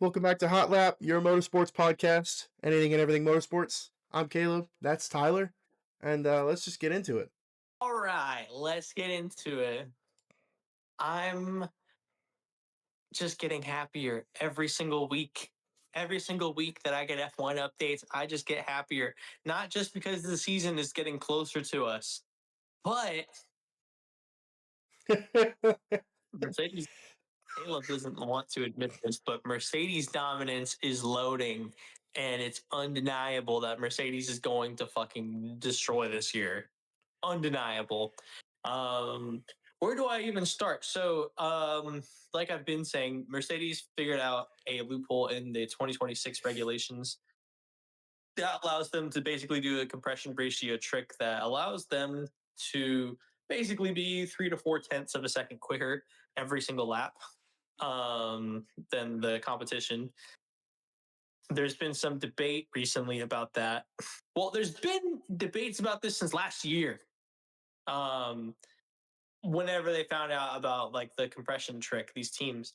Welcome back to Hotlap, your Motorsports Podcast. Anything and everything motorsports. I'm Caleb. That's Tyler. And let's just get into it. All right, let's get into it. I'm just getting happier every single week. Every single week that I get F1 updates, I just get happier. Not just because the season is getting closer to us, but Mercedes, Caleb doesn't want to admit this, but Mercedes dominance is loading, and it's undeniable that Mercedes is going to fucking destroy this year. Undeniable. Where do I even start? So, like I've been saying, Mercedes figured out a loophole in the 2026 regulations that allows them to basically do a compression ratio trick that allows them to basically be 3 to 4 tenths of a second quicker every single lap than the competition. There's been some debate recently about that. Well, there's been debates about this since last year. Whenever they found out about like the compression trick, these teams.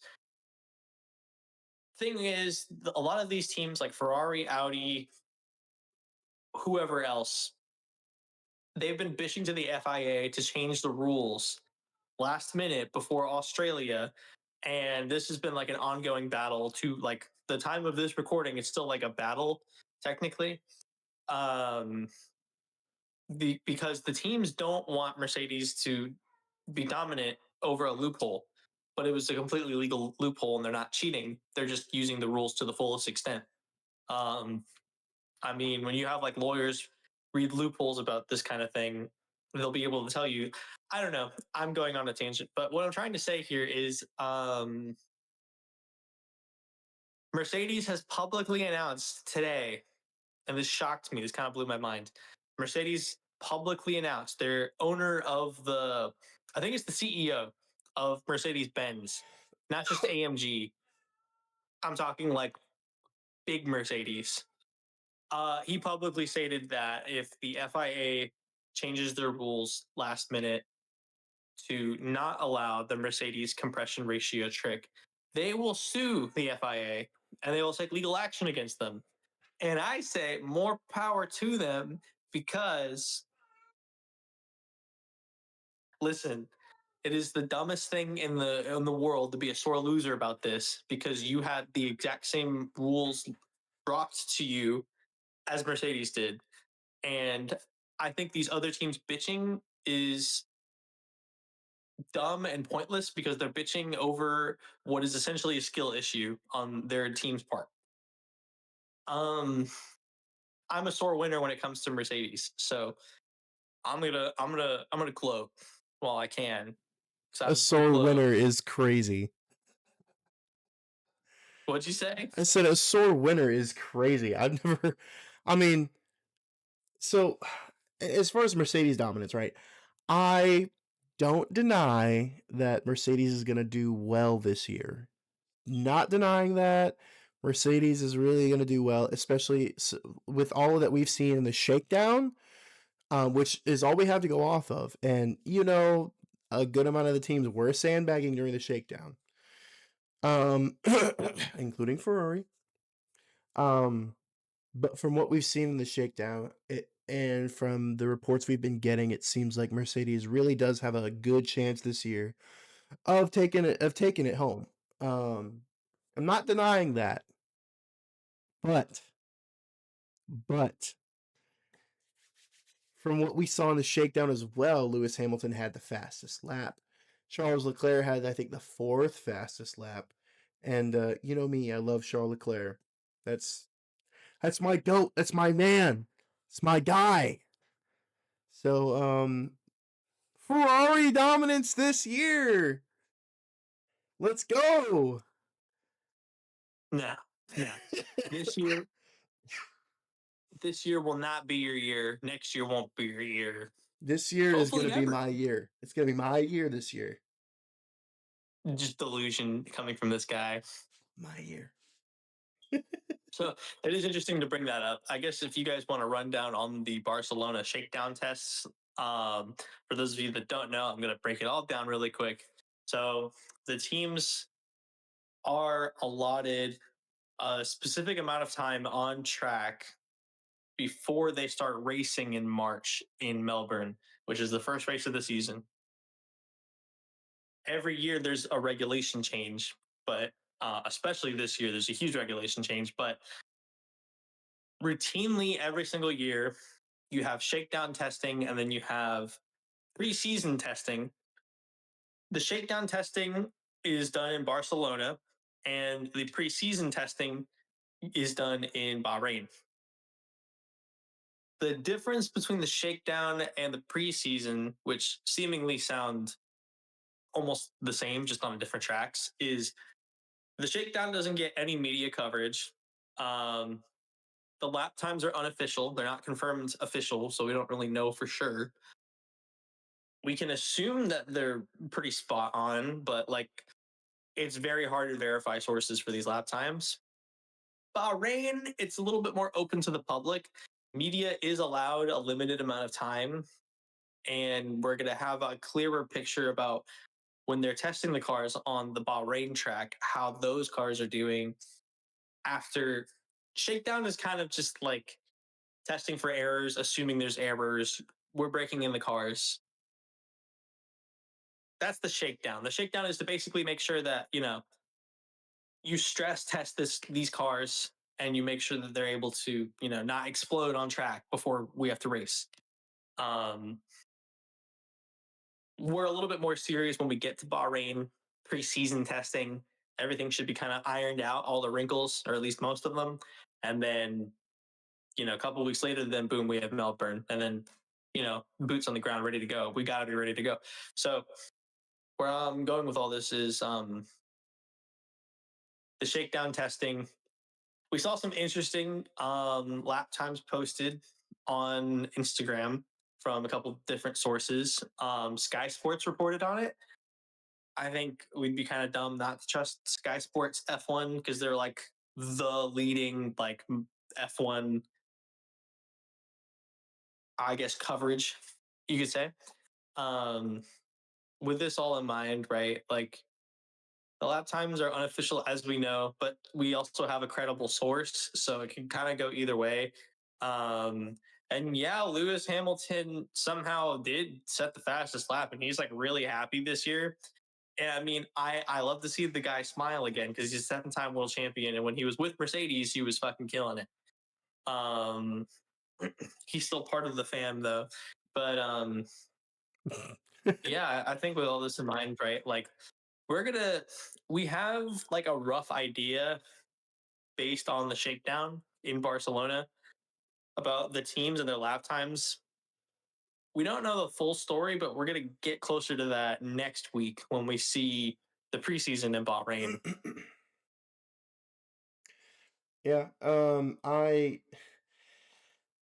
Thing is, a lot of these teams like Ferrari, Audi, whoever else, they've been bitching to the FIA to change the rules last minute before Australia. And this has been like an ongoing battle to like the time of this recording. It's still like a battle technically. Because the teams don't want Mercedes to be dominant over a loophole, but it was a completely legal loophole and they're not cheating. They're just using the rules to the fullest extent. I mean, when you have like lawyers read loopholes about this kind of thing, they'll be able to tell you. I don't know. I'm going on a tangent, but what I'm trying to say here is Mercedes has publicly announced today, and this shocked me. This kind of blew my mind. Mercedes publicly announced their owner of I think it's the CEO of Mercedes-Benz, not just AMG. I'm talking like big Mercedes. He publicly stated that if the FIA changes their rules last minute to not allow the Mercedes compression ratio trick, they will sue the FIA and they will take legal action against them. And I say more power to them because, listen, it is the dumbest thing in the world to be a sore loser about this because you had the exact same rules dropped to you as Mercedes did. And I think these other teams bitching is dumb and pointless because they're bitching over what is essentially a skill issue on their team's part. I'm a sore winner when it comes to Mercedes, so I'm gonna gloat while I can. A sore winner is crazy. What'd you say? I said a sore winner is crazy. So as far as Mercedes dominance, right? I don't deny that Mercedes is going to do well this year. Not denying that Mercedes is really going to do well, especially with all that we've seen in the Shakedown, which is all we have to go off of. And, a good amount of the teams were sandbagging during the Shakedown, including Ferrari. But from what we've seen in the Shakedown, and from the reports we've been getting, it seems like Mercedes really does have a good chance this year of taking it home. I'm not denying that, but from what we saw in the Shakedown as well, Lewis Hamilton had the fastest lap. Charles Leclerc had, I think, the fourth fastest lap. And you know me, I love Charles Leclerc. That's my goat. That's my man. It's my guy. So, Ferrari dominance this year. Let's go. No. This year will not be your year. Next year won't be your year. This year is going to be my year. It's going to be my year this year. Just delusion coming from this guy. My year. So it is interesting to bring that up. I guess if you guys want to run down on the Barcelona shakedown tests, for those of you that don't know, I'm going to break it all down really quick. So the teams are allotted a specific amount of time on track before they start racing in March in Melbourne, which is the first race of the season. Every year there's a regulation change, but especially this year, there's a huge regulation change. But routinely, every single year, you have shakedown testing and then you have preseason testing. The shakedown testing is done in Barcelona, and the preseason testing is done in Bahrain. The difference between the shakedown and the preseason, which seemingly sound almost the same, just on different tracks, is the shakedown doesn't get any media coverage. Um, the lap times are unofficial; they're not confirmed official, so we don't really know for sure. We can assume that they're pretty spot on, but like it's very hard to verify sources for these lap times. Bahrain, it's a little bit more open to the public. Media is allowed a limited amount of time, and we're going to have a clearer picture about when they're testing the cars on the Bahrain track, how those cars are doing after. Shakedown is kind of just like testing for errors, assuming there's errors. We're breaking in the cars. That's the shakedown. The shakedown is to basically make sure that, you stress test these cars and you make sure that they're able to, not explode on track before we have to race. Um, we're a little bit more serious when we get to Bahrain preseason testing. Everything should be kind of ironed out, all the wrinkles, or at least most of them. And then, a couple of weeks later, then boom, we have Melbourne. And then, boots on the ground, ready to go. We got to be ready to go. So where I'm going with all this is the shakedown testing. We saw some interesting lap times posted on Instagram from a couple different sources. Sky Sports reported on it. I think we'd be kind of dumb not to trust Sky Sports F1 because they're like the leading like F1, I guess, coverage, you could say. Um, with this all in mind, right? Like the lap times are unofficial, as we know, but we also have a credible source, so it can kind of go either way. And yeah, Lewis Hamilton somehow did set the fastest lap, and he's like really happy this year. And I mean, I love to see the guy smile again because he's a 7-time world champion, and when he was with Mercedes, he was fucking killing it. Um, he's still part of the fam though, but yeah, I think with all this in mind, right? Like we have like a rough idea based on the shakedown in Barcelona about the teams and their lap times. We don't know the full story, but we're going to get closer to that next week when we see the preseason in Bahrain. Yeah, I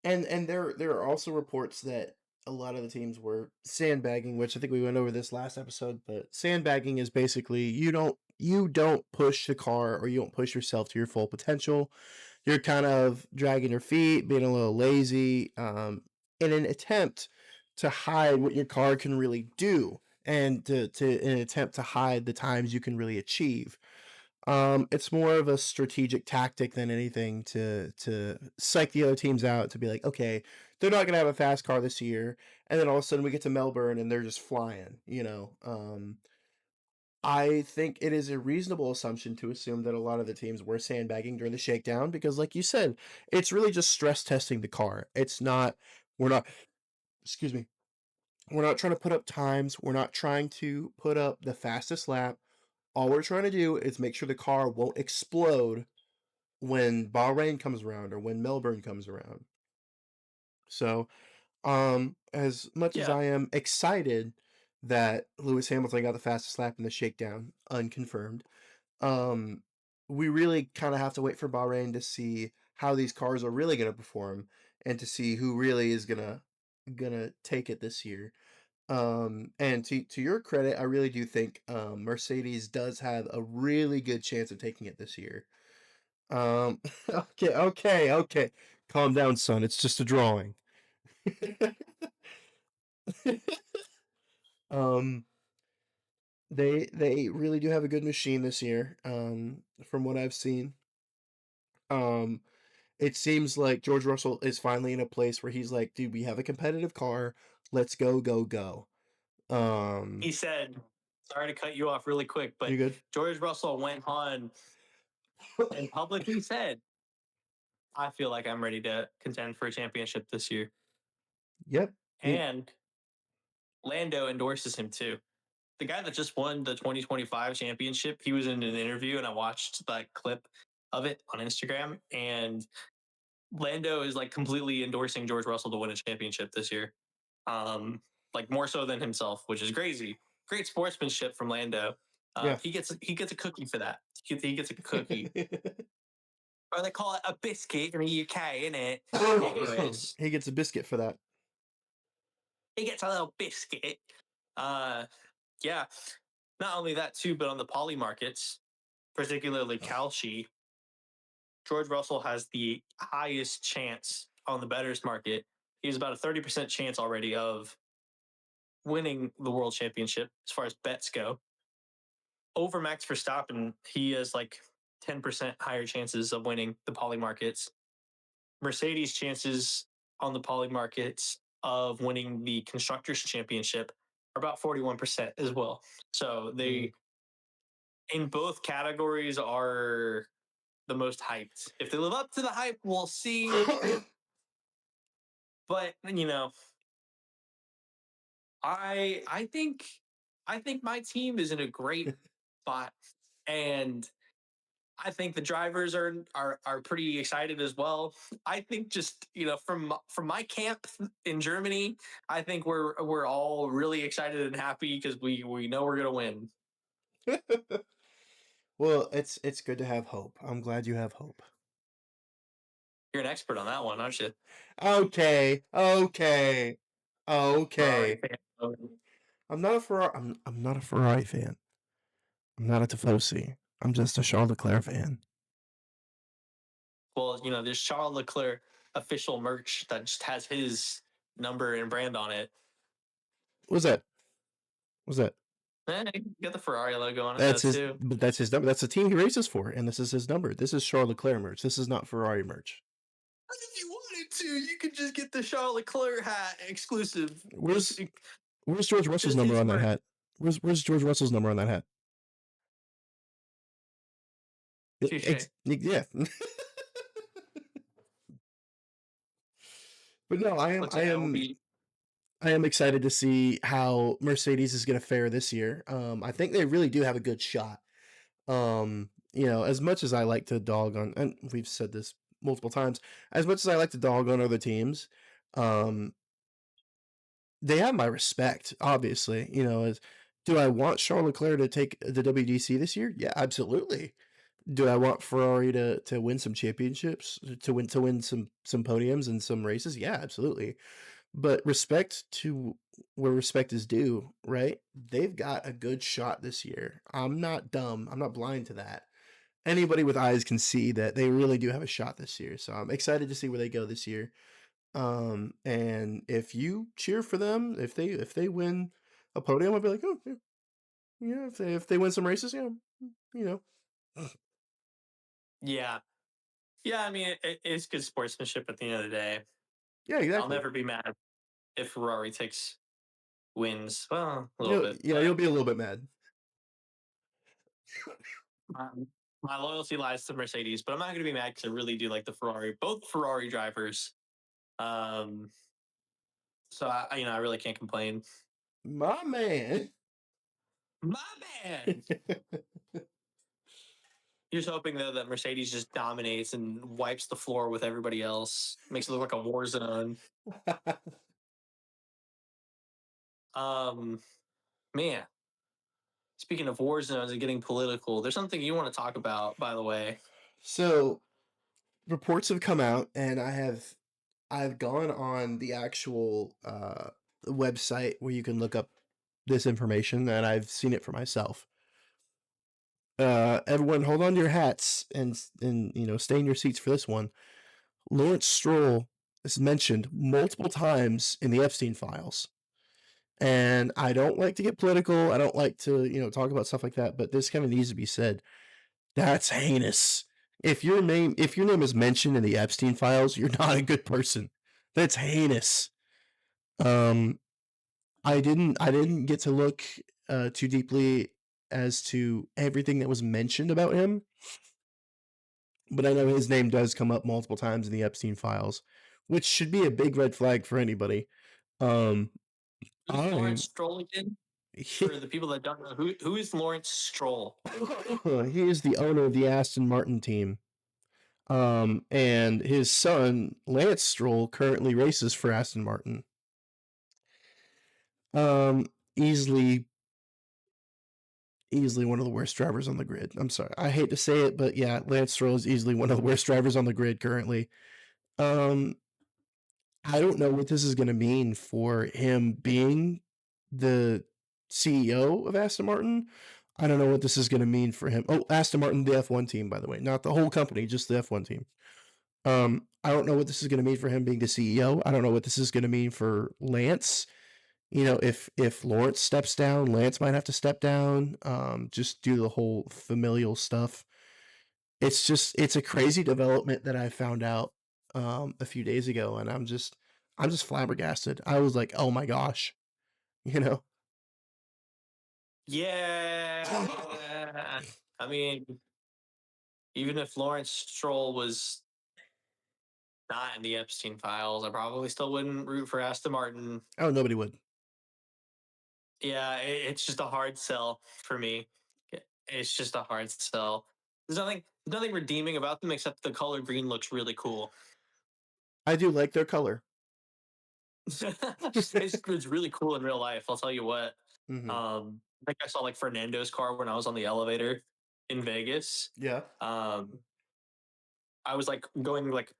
and there are also reports that a lot of the teams were sandbagging, which I think we went over this last episode, but sandbagging is basically you don't push the car or you don't push yourself to your full potential. You're kind of dragging your feet, being a little lazy, in an attempt to hide what your car can really do and to in an attempt to hide the times you can really achieve. It's more of a strategic tactic than anything to psych the other teams out to be like, okay, they're not gonna have a fast car this year, and then all of a sudden we get to Melbourne and they're just flying. I think it is a reasonable assumption to assume that a lot of the teams were sandbagging during the shakedown because, like you said, it's really just stress testing the car. It's not. We're not. Excuse me. We're not trying to put up times. We're not trying to put up the fastest lap. All we're trying to do is make sure the car won't explode when Bahrain comes around or when Melbourne comes around. So, as much as Yeah, I am excited that Lewis Hamilton got the fastest lap in the shakedown, unconfirmed, um, we really kind of have to wait for Bahrain to see how these cars are really going to perform and to see who really is gonna take it this year. And to your credit, I really do think Mercedes does have a really good chance of taking it this year. Okay. Calm down, son. It's just a drawing. um, they really do have a good machine this year. From what I've seen. It seems like George Russell is finally in a place where he's like, dude, we have a competitive car. Let's go, go, go. He said, sorry to cut you off really quick, You but good? George Russell went on and publicly said, I feel like I'm ready to contend for a championship this year. Yep. And Lando endorses him too. The guy that just won the 2025 championship, he was in an interview and I watched that clip of it on Instagram. And Lando is like completely endorsing George Russell to win a championship this year. Like more so than himself, which is crazy. Great sportsmanship from Lando. Yeah. He gets a cookie for that. He gets a cookie. Or they call it a biscuit in the UK, innit? Anyways, He gets a biscuit for that. he gets a little biscuit. Yeah. Not only that too, but on the poly markets, particularly Kalshi, George Russell has the highest chance on the bettors market. He has about a 30% chance already of winning the world championship as far as bets go. Over Max Verstappen, he has like 10% higher chances of winning the poly markets. Mercedes' chances on the poly markets of winning the constructors championship are about 41% as well. So they in both categories are the most hyped. If they live up to the hype, we'll see. But you know, I think my team is in a great spot, and I think the drivers are pretty excited as well. I think just from my camp in Germany, I think we're all really excited and happy because we know we're gonna win. Well, it's good to have hope. I'm glad you have hope. You're an expert on that one, aren't you? Okay. Ferrari fan. I'm not a Ferrari. I'm not a Ferrari fan. I'm not a Tifosi. I'm just a Charles Leclerc fan. Well, there's Charles Leclerc official merch that just has his number and brand on it. What's that? What's that? You got the Ferrari logo on it That's his. too. But that's his number. That's the team he races for, and this is his number. This is Charles Leclerc merch. This is not Ferrari merch. If you wanted to, you could just get the Charles Leclerc hat exclusive. Where's George Russell's number on that hat? Where's George Russell's number on that hat? Yeah. But no, I am excited to see how Mercedes is going to fare this year. I think they really do have a good shot. As much as I like to dog on, and we've said this multiple times, as much as I like to dog on other teams, they have my respect, obviously. Do I want Charles Leclerc to take the WDC this year? Yeah, absolutely. Do I want Ferrari to win some championships, to win some podiums and some races? Yeah, absolutely. But respect to where respect is due, right? They've got a good shot this year. I'm not dumb. I'm not blind to that. Anybody with eyes can see that they really do have a shot this year. So I'm excited to see where they go this year. And if you cheer for them, if they win a podium, I'll be like, oh yeah, if they win some races, yeah, you know. Yeah. I mean, it's good sportsmanship at the end of the day. Yeah, exactly. I'll never be mad if Ferrari takes wins. Well, a little bit. Yeah, you'll be a little bit mad. My loyalty lies to Mercedes, but I'm not going to be mad because I really do like both Ferrari drivers. So I really can't complain. My man. You're just hoping though that Mercedes just dominates and wipes the floor with everybody else, makes it look like a war zone. Man, speaking of war zones and getting political, there's something you want to talk about, by the way. So, reports have come out, and I've gone on the actual website where you can look up this information, and I've seen it for myself. Everyone, hold on to your hats and stay in your seats for this one. Lawrence Stroll is mentioned multiple times in the Epstein files. And I don't like to get political. I don't like to, talk about stuff like that, but this kind of needs to be said. That's heinous. If your name is mentioned in the Epstein files, you're not a good person. That's heinous. I didn't get to look too deeply as to everything that was mentioned about him, but I know his name does come up multiple times in the Epstein files, which should be a big red flag for anybody. Um, Who's I Lawrence Stroll again? For he, the people that don't know, who is Lawrence Stroll? he is the owner of the Aston Martin team. And his son Lance Stroll currently races for Aston Martin. Um, easily one of the worst drivers on the grid. I'm sorry. I hate to say it, but yeah, Lance Stroll is easily one of the worst drivers on the grid currently. Um, I don't know what this is going to mean for him being the CEO of Aston Martin. I don't know what this is going to mean for him. Oh, Aston Martin, the F1 team, by the way, not the whole company, just the F1 team. I don't know what this is going to mean for him being the CEO. I don't know what this is going to mean for Lance. You know, if Lawrence steps down, Lance might have to step down. Just do the whole familial stuff. It's a crazy development that I found out a few days ago, and I'm just flabbergasted. I was like, oh my gosh, you know. Yeah. I mean, even if Lawrence Stroll was not in the Epstein files, I probably still wouldn't root for Aston Martin. Oh, nobody would. Yeah, it's just a hard sell for me. It's just a hard sell. There's nothing redeeming about them except the color green looks really cool. I do like their color. It's really cool in real life. I'll tell you what. Mm-hmm. I think I saw like Fernando's car when I was on the elevator in Vegas. Yeah. I was like going like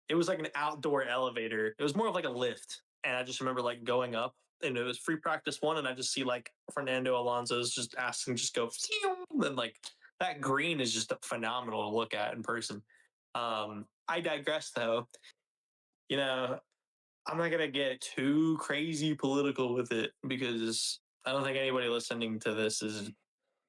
it was like an outdoor elevator. It was more of like a lift, and I just remember like going up, and it was free practice one, and I just see like Fernando Alonso's just asking, just go, and like that green is just phenomenal to look at in person. I digress, though. You know, I'm not gonna get too crazy political with it because I don't think anybody listening to this is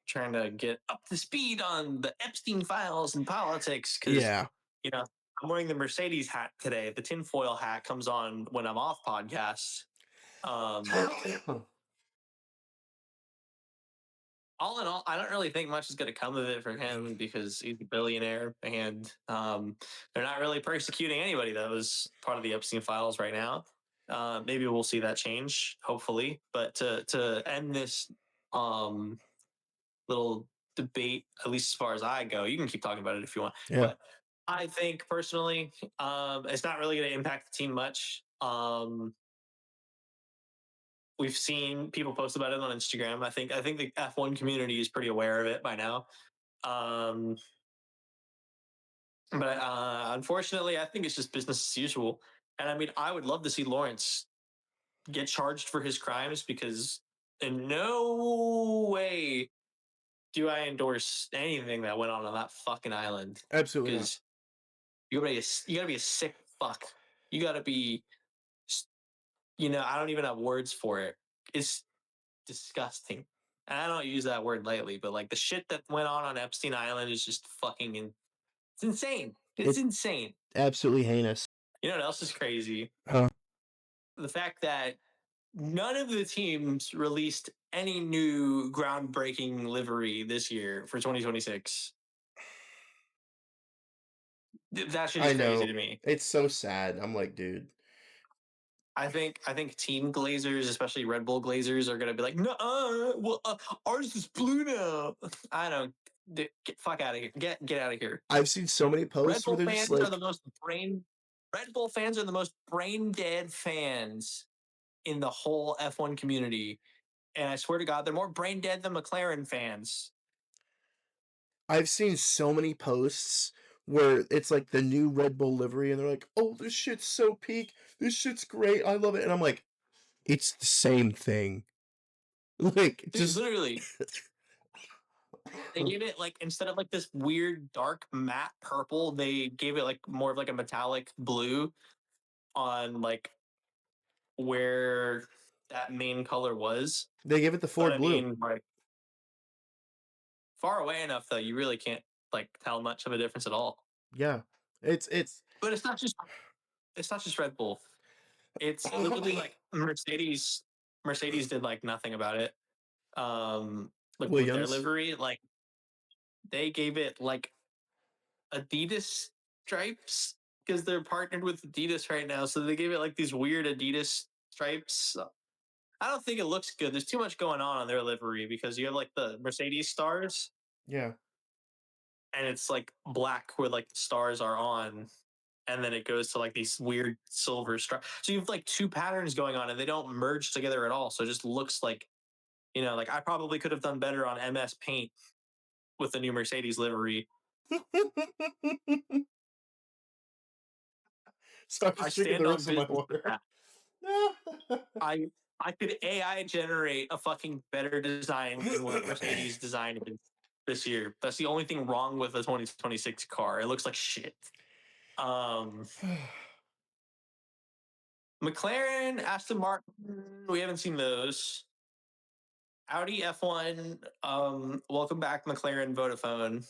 trying to get up to speed on the Epstein files and politics because, Yeah. you know, I'm wearing the Mercedes hat today. The tinfoil hat comes on when I'm off podcasts. Um, all in all, I don't really think much is going to come of it for him because he's a billionaire and they're not really persecuting anybody that was part of the Epstein files right now. Maybe we'll see that change, hopefully. But to end this um, little debate, at least as far as I go. You can keep talking about it if you want, Yeah. but I think personally, it's not really going to impact the team much. We've seen people post about it on Instagram. I think the F1 community is pretty aware of it by now. Um, but unfortunately, I think it's just business as usual. And I mean, I would love to see Lawrence get charged for his crimes because in no way do I endorse anything that went on that fucking island. Absolutely not. Because you gotta be a sick fuck. You gotta be, I don't even have words for it. It's disgusting. And I don't use that word lightly, but like the shit that went on Epstein Island is just it's insane. It's It's insane. absolutely heinous. You know what else is crazy? Huh. The fact that none of the teams released any new groundbreaking livery this year for 2026. That shit I is crazy know. to me. It's so sad. I'm like, dude. I think team Glazers, especially Red Bull Glazers, are gonna be like, no, well, ours is blue now. I don't. Get fuck out of here. Get out of here. I've seen so many Red posts where Bull they're just fans are like, the most brain. Red Bull fans are the most brain dead fans in the whole F1 community, and I swear to God, they're more brain dead than McLaren fans. I've seen so many posts where it's like the new Red Bull livery, and they're like, "Oh, this shit's so peak. This shit's great. I love it." And I'm like, "It's the same thing." Like, Dude, just literally, they gave it like instead of like this weird dark matte purple, they gave it like more of like a metallic blue on like where that main color was. they give it the But Ford I blue. mean, like far away enough though, you really can't. like tell much of a difference at all. Yeah. It's But it's not just Red Bull. It's literally like Mercedes. Mercedes did like nothing about it. Like with their Williams. livery, like they gave it like Adidas stripes because they're partnered with Adidas right now. So they gave it like these weird Adidas stripes. I don't think it looks good. There's too much going on their livery because you have like the Mercedes stars Yeah. and it's like black where like the stars are on. And then it goes to like these weird silver stripes. So you have like two patterns going on and they don't merge together at all. So it just looks like, like I probably could have done better on MS Paint with the new Mercedes livery. So I'm I just drinking the stand on rest of my business with water. that. I I could AI generate a fucking better design than what Mercedes designed this year. That's the only thing wrong with the 2026 car. It looks like shit. Um, McLaren, Aston Martin, we haven't seen those. Audi F1, welcome back, McLaren Vodafone.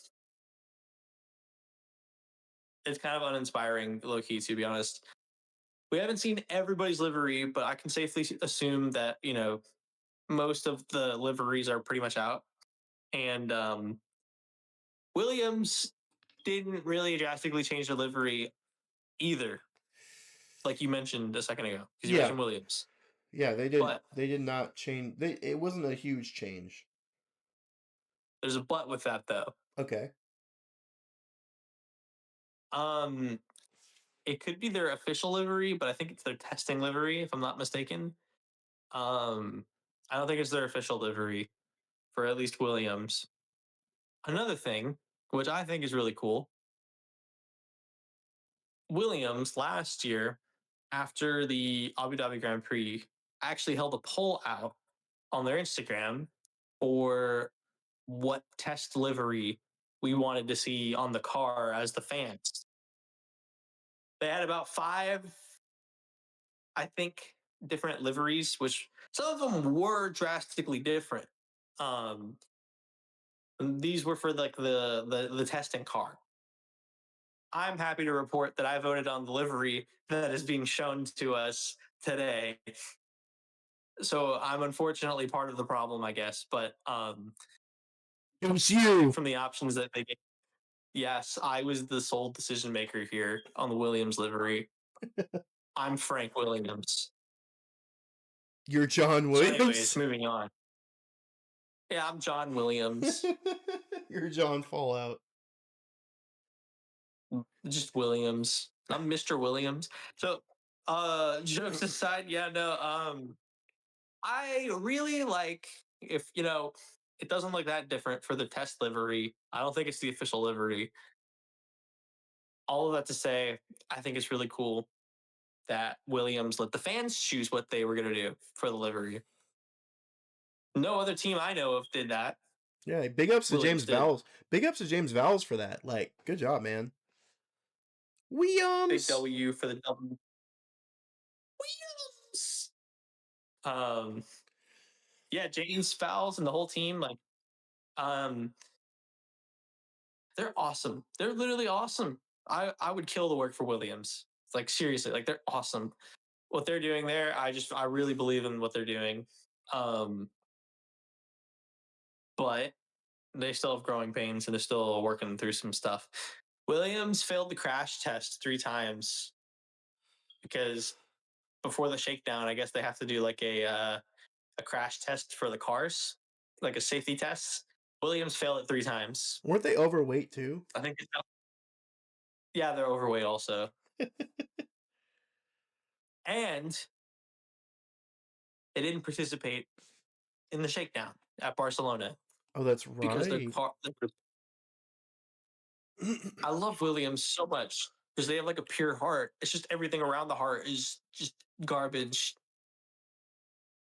It's kind of uninspiring, low key, to be honest. We haven't seen everybody's livery, but I can safely assume that, most of the liveries are pretty much out. And Williams didn't really drastically change the livery either, like you mentioned a second ago, because you Yeah. mentioned Williams. Yeah, But they did not change. It wasn't a huge change. there's a but with that though. Okay. Um, it could be their official livery, but I think it's their testing livery, if I'm not mistaken. Um, I don't think it's their official livery for at least Williams. Another thing, which I think is really cool, Williams last year, after the Abu Dhabi Grand Prix, actually held a poll out on their Instagram for what test livery we wanted to see on the car as the fans. They had about five, I think, different liveries, which some of them were drastically different. Um, these were for like the testing car. I'm happy to report that I voted on the livery that is being shown to us today. So I'm unfortunately part of the problem, I guess. But It was you. from the options that they gave, yes, I was the sole decision maker here on the Williams livery. I'm Frank Williams. You're John So, anyways, Williams. moving on. Yeah, I'm John Williams. You're John Fallout. Just Williams. I'm Mr. Williams. So, jokes aside, yeah, no, I really like if it doesn't look that different for the test livery. I don't think it's the official livery. All of that to say, I think it's really cool that Williams let the fans choose what they were going to do for the livery. No other team I know of did that. Yeah, big ups to Williams James did. Vowles. Big ups to James Vowles for that. Like, good job, man. Big Williams. W for the W. Williams. Um, yeah, James Fowles and the whole team, like, um, they're awesome. They're literally awesome. I would kill to work for Williams. It's like seriously, like they're awesome. What they're doing there, I really believe in what they're doing. Um, but they still have growing pains and they're still working through some stuff. Williams failed the crash test 3 times because before the shakedown, I guess they have to do like a crash test for the cars, like a safety test. Williams failed it 3 times. Weren't they overweight too? I think, yeah, they're overweight also. And they didn't participate in the shakedown at Barcelona Oh, that's because their right. car. I love Williams so much because they have like a pure heart. It's just everything around the heart is just garbage.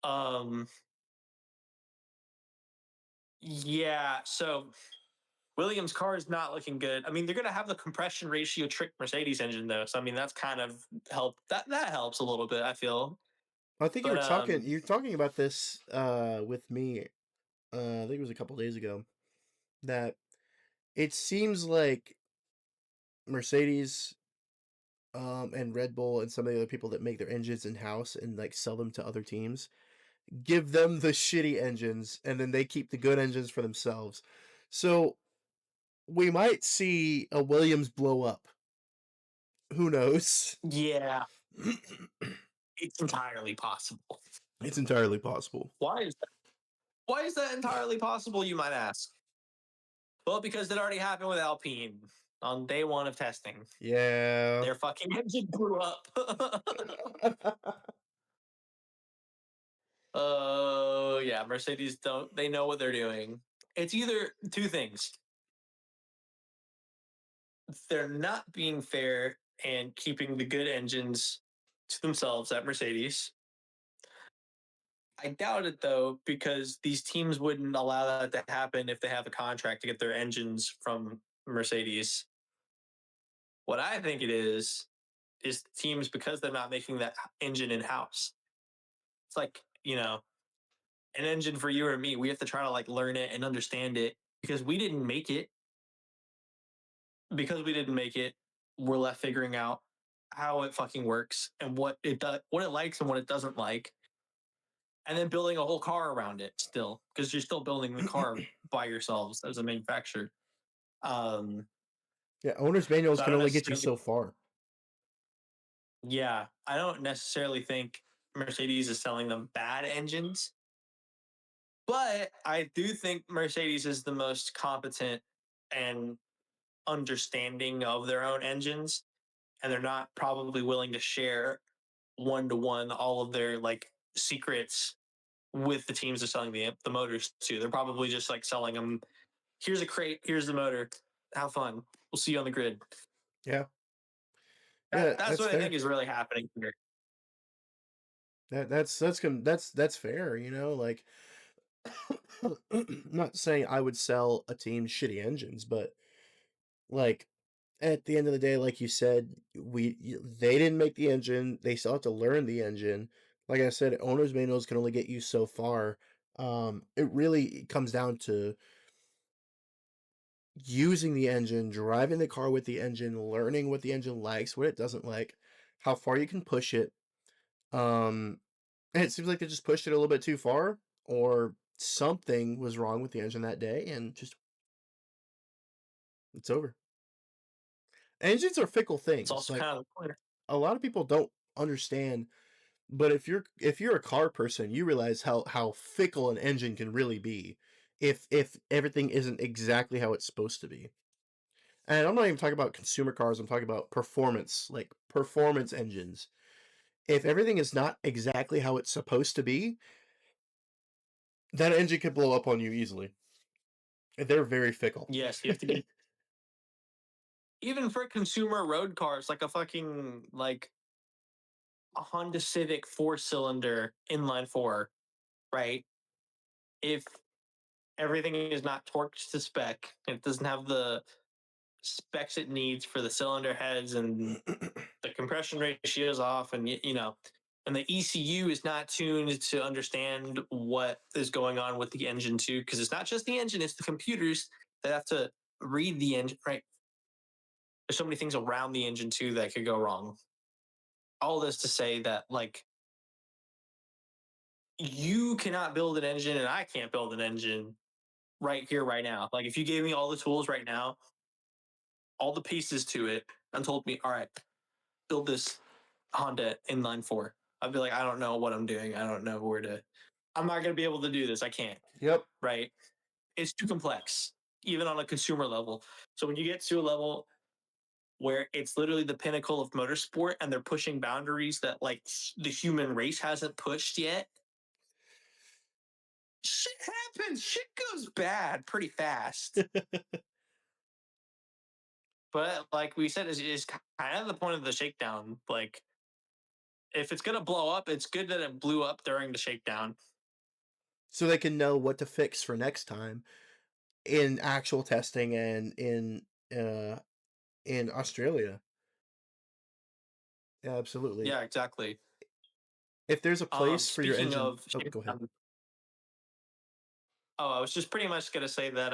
Um, yeah. So Williams' car is not looking good. I mean, they're gonna have the compression ratio trick Mercedes engine though, so I mean that's kind of help. That helps a little bit, I feel. I think But you're talking about this with me I think it was a couple days ago that it seems like Mercedes and Red Bull and some of the other people that make their engines in house and like sell them to other teams give them the shitty engines and then they keep the good engines for themselves. So we might see a Williams blow up. Who knows? Yeah, it's entirely possible. It's entirely possible. Why is that? Why is that entirely possible, you might ask? Well, because it already happened with Alpine on day one of testing. Yeah. Their fucking engine blew up. Oh, yeah. Mercedes don't, they know what they're doing. It's either two things. They're not being fair and keeping the good engines to themselves at Mercedes. I doubt it though, because these teams wouldn't allow that to happen if they have a contract to get their engines from Mercedes. What I think it is teams, because they're not making that engine in house. It's like, an engine for you or me. We have to try to like learn it and understand it because we didn't make it. Because we didn't make it, we're left figuring out how it fucking works and what it does, what it likes and what it doesn't like, and then building a whole car around it still, because you're still building the car by yourselves as a manufacturer. Um, Yeah, owner's manuals so I can don't only get you necessarily, so far. yeah, I don't necessarily think Mercedes is selling them bad engines, but I do think Mercedes is the most competent and understanding of their own engines, and they're not probably willing to share one to one all of their like secrets with the teams they're selling the motors to. They're probably just like selling them. Here's a crate. Here's the motor. Have fun. We'll see you on the grid. Yeah. Yeah, That's that's what I think fair. is really happening here. That's fair, you know, like I'm not saying I would sell a team shitty engines, but like at the end of the day, like you said, they didn't make the engine. They still have to learn the engine. Like I said, owner's manuals can only get you so far. It really comes down to using the engine, driving the car with the engine, learning what the engine likes, what it doesn't like, how far you can push it. And it seems like they just pushed it a little bit too far, or something was wrong with the engine that day, and just it's over. Engines are fickle It's things. also Like kind of the point. a lot of people don't understand, but if you're a car person, you realize how fickle an engine can really be if everything isn't exactly how it's supposed to be. And I'm not even talking about consumer cars, I'm talking about performance, like performance engines. If everything is not exactly how it's supposed to be, that engine could blow up on you easily. They're very fickle. Yes, you have to get, even for consumer road cars, like a fucking like a Honda Civic 4-cylinder inline four, right? If everything is not torqued to spec, it doesn't have the specs it needs for the cylinder heads, and the compression ratio is off, and and the ECU is not tuned to understand what is going on with the engine too, because it's not just the engine, it's the computers that have to read the engine, right? There's so many things around the engine too that could go wrong. All this to say that like you cannot build an engine and I can't build an engine right here right now. Like if you gave me all the tools right now, all the pieces to it, and told me, all right, build this Honda inline four, I'd be like, I don't know what I'm doing. I don't know where to. I'm not going to be able to do this. I can't. Yep. Right? It's too complex, even on a consumer level. So when you get to a level where it's literally the pinnacle of motorsport and they're pushing boundaries that like the human race hasn't pushed yet, shit happens. Shit goes bad pretty fast. But like we said, is kind of the point of the shakedown. Like if it's gonna blow up, it's good that it blew up during the shakedown. So they can know what to fix for next time in actual testing and uh in Australia. Yeah, absolutely. Yeah, exactly. If there's a place for your Speaking engine, of oh, go ahead. shakedown, oh, I was just pretty much gonna say that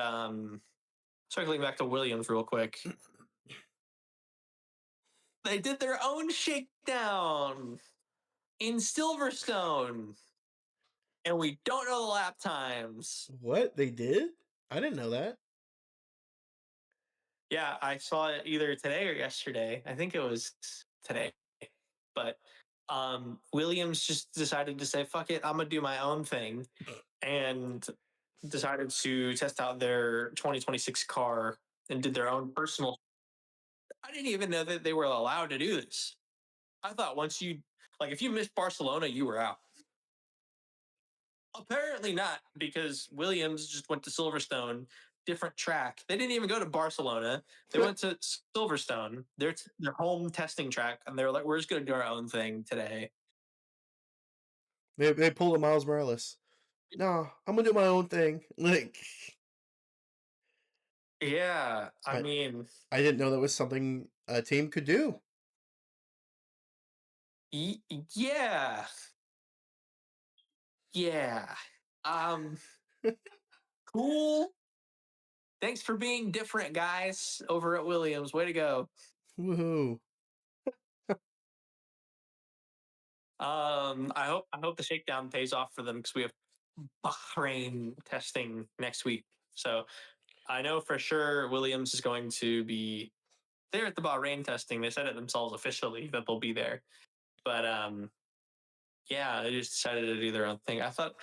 circling back to Williams real quick. They did their own shakedown in Silverstone, and we don't know the lap times. What? They did? I didn't know that. Yeah, I saw it either today or yesterday. I think it was today. But Williams just decided to say, fuck it, I'm going to do my own thing. And decided to test out their 2026 car and did their own personal. I didn't even know that they were allowed to do this. I thought once you, like, if you missed Barcelona, you were out. Apparently not, because Williams just went to Silverstone, different track. They didn't even go to Barcelona. They went to Silverstone, their home testing track, and they were like, "We're just going to do our own thing today." They pulled a Miles Morales. No, I'm gonna do my own thing. Like, Yeah, I I mean, I didn't know that was something a team could do. yeah, yeah. Um, cool. Thanks for being different, guys, over at Williams. Way to go. Woohoo! I hope the shakedown pays off for them because we have Bahrain testing next week. So I know for sure Williams is going to be there at the Bahrain testing. They said it themselves officially that they'll be there. But yeah, they just decided to do their own thing. I thought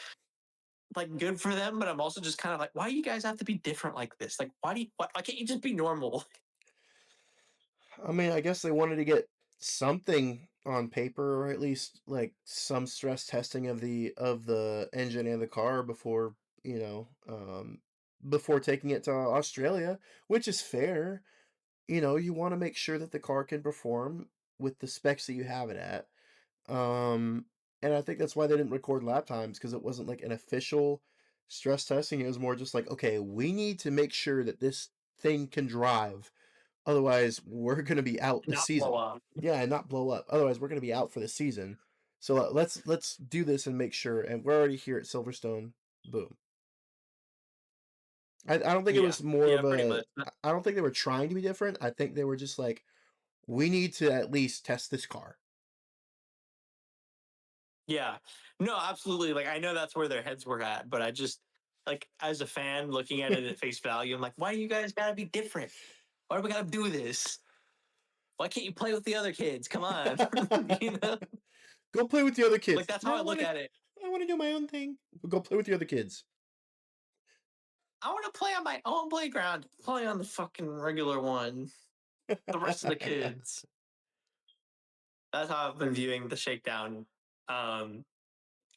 like good for them, but I'm also just kind of like, why do you guys have to be different like this? Like, why can't you just be normal? I mean, I guess they wanted to get something on paper, or at least like some stress testing of the engine and the car before before taking it to Australia, which is fair. You want to make sure that the car can perform with the specs that you have it at. Um, and I think that's why they didn't record lap times because it wasn't like an official stress testing. It was more just like, okay, we need to make sure that this thing can drive. Otherwise, we're going to be out this Not blow season. up. Yeah, and not blow up. Otherwise, we're going to be out for the season. So let's do this and make sure. And we're already here at Silverstone. Boom. I don't think it Yeah, was more yeah, of pretty a. much. I don't think they were trying to be different. I think they were just like, we need to at least test this car. Yeah. No, absolutely. Like I know that's where their heads were at, but I just like as a fan looking at it at face value, I'm like, why do you guys gotta be different? Why do we gotta do this? Why can't you play with the other kids? Come on. You know? Go play with the other Like kids. that's how No, I look at it. I want to do my own thing. Go play with the other kids. I want to play on my own playground. Play on the fucking regular one. The rest of the kids. That's how I've been viewing the shakedown. Um,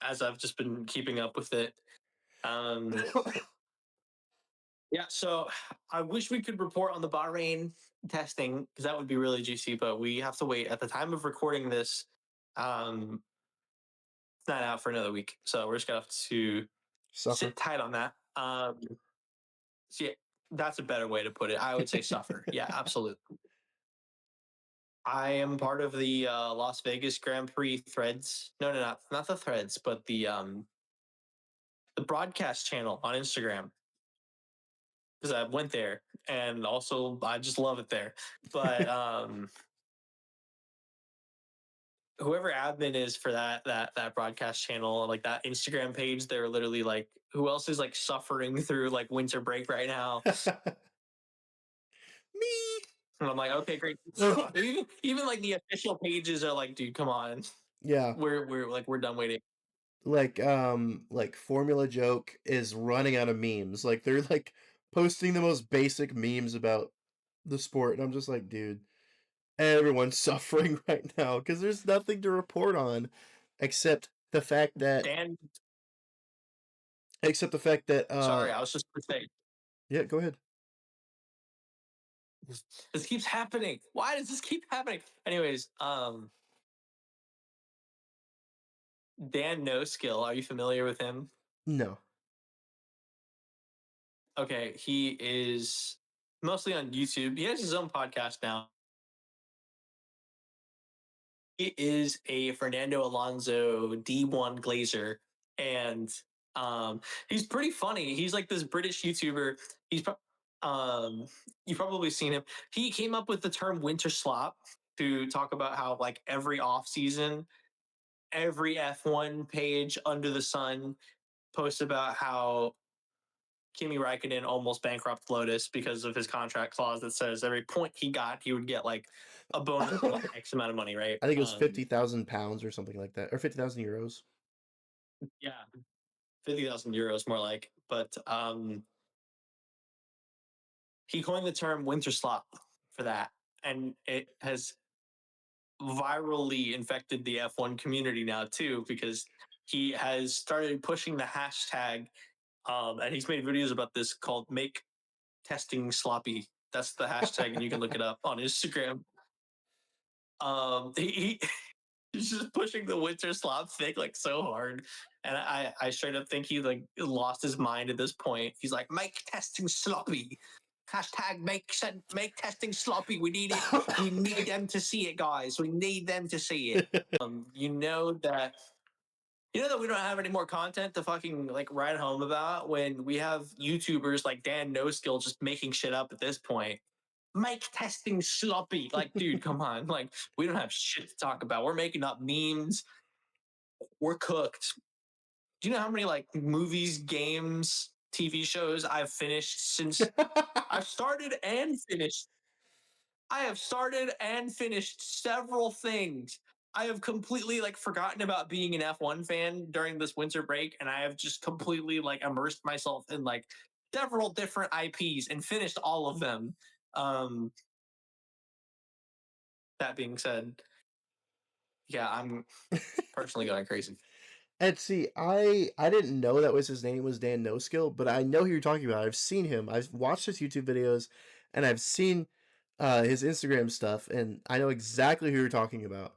as I've just been keeping up with it. Um, yeah, so I wish we could report on the Bahrain testing because that would be really juicy, but we have to wait. At the time of recording this, it's not out for another week, so we're just gonna have to Suffer. sit tight on that. So yeah, that's a better way to put it. I would say suffer. Yeah, absolutely. I am part of the Las Vegas Grand Prix threads. No, not the threads, but the broadcast channel on Instagram because I went there and also I just love it there. But whoever admin is for that broadcast channel, like that Instagram page, they're literally like, who else is like suffering through like winter break right now? Me. And I'm like, okay, great. Even like the official pages are like, dude, come on, Yeah. we're done waiting. Like Formula Joke is running out of memes. Like they're like posting the most basic memes about the sport, and I'm just like, dude, everyone's suffering right now because there's nothing to report on except the fact that Dan, except the fact that sorry, I was just gonna say yeah, go ahead. this keeps happening. Why does this keep happening? Anyways, Dan No Skill, are you familiar with him? No. Okay, he is mostly on YouTube. He has his own podcast now. He is a Fernando Alonso D1 glazer, and he's pretty funny. He's like this British YouTuber. You've probably seen him. He came up with the term winter slop to talk about how like every off season, every F1 page under the sun posts about how Kimi Raikkonen almost bankrupted Lotus because of his contract clause that says every point he got, he would get like a bonus of like X amount of money, right? I think it was 50,000 pounds or something like that, or 50,000 euros. Yeah, 50,000 euros more like. But he coined the term winter slop for that, and it has virally infected the F1 community now too, because he has started pushing the hashtag, and he's made videos about this called "Make Testing Sloppy." That's the hashtag, and you can look it up on Instagram. He's just pushing the winter slop thing like so hard, and I straight up think he like lost his mind at this point. He's like, "Make testing sloppy." Hashtag make testing sloppy. We need it. We need them to see it, guys. We need them to see it. You know that we don't have any more content to fucking like write home about when we have YouTubers like Dan No Skill just making shit up at this point. Make testing sloppy. Like, dude, come on. Like, we don't have shit to talk about. We're making up memes. We're cooked. Do you know how many like movies, games, TV shows I've finished since I've started and finished? I have started and finished several things. I have completely like forgotten about being an F1 fan during this winter break, and I have just completely like immersed myself in like several different IPs and finished all of them. Um, that being said, yeah, I'm personally going crazy. And see, I didn't know that was his name was Dan No Skill, but I know who you're talking about. I've seen him. I've watched his YouTube videos, and I've seen his Instagram stuff, and I know exactly who you're talking about.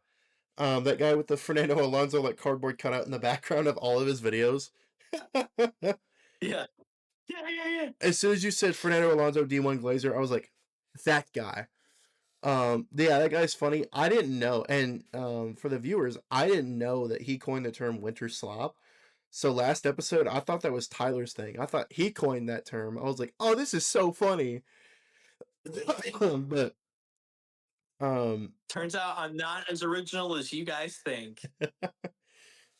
That guy with the Fernando Alonso like cardboard cutout in the background of all of his videos. Yeah. Yeah. As soon as you said Fernando Alonso D1 Glazer, I was like, that guy. Yeah, that guy's funny. I didn't know, and for the viewers, I didn't know that he coined the term winter slop. So last episode, I thought that was Tyler's thing. I thought he coined that term. I was like, oh, this is so funny. But Turns out I'm not as original as you guys think.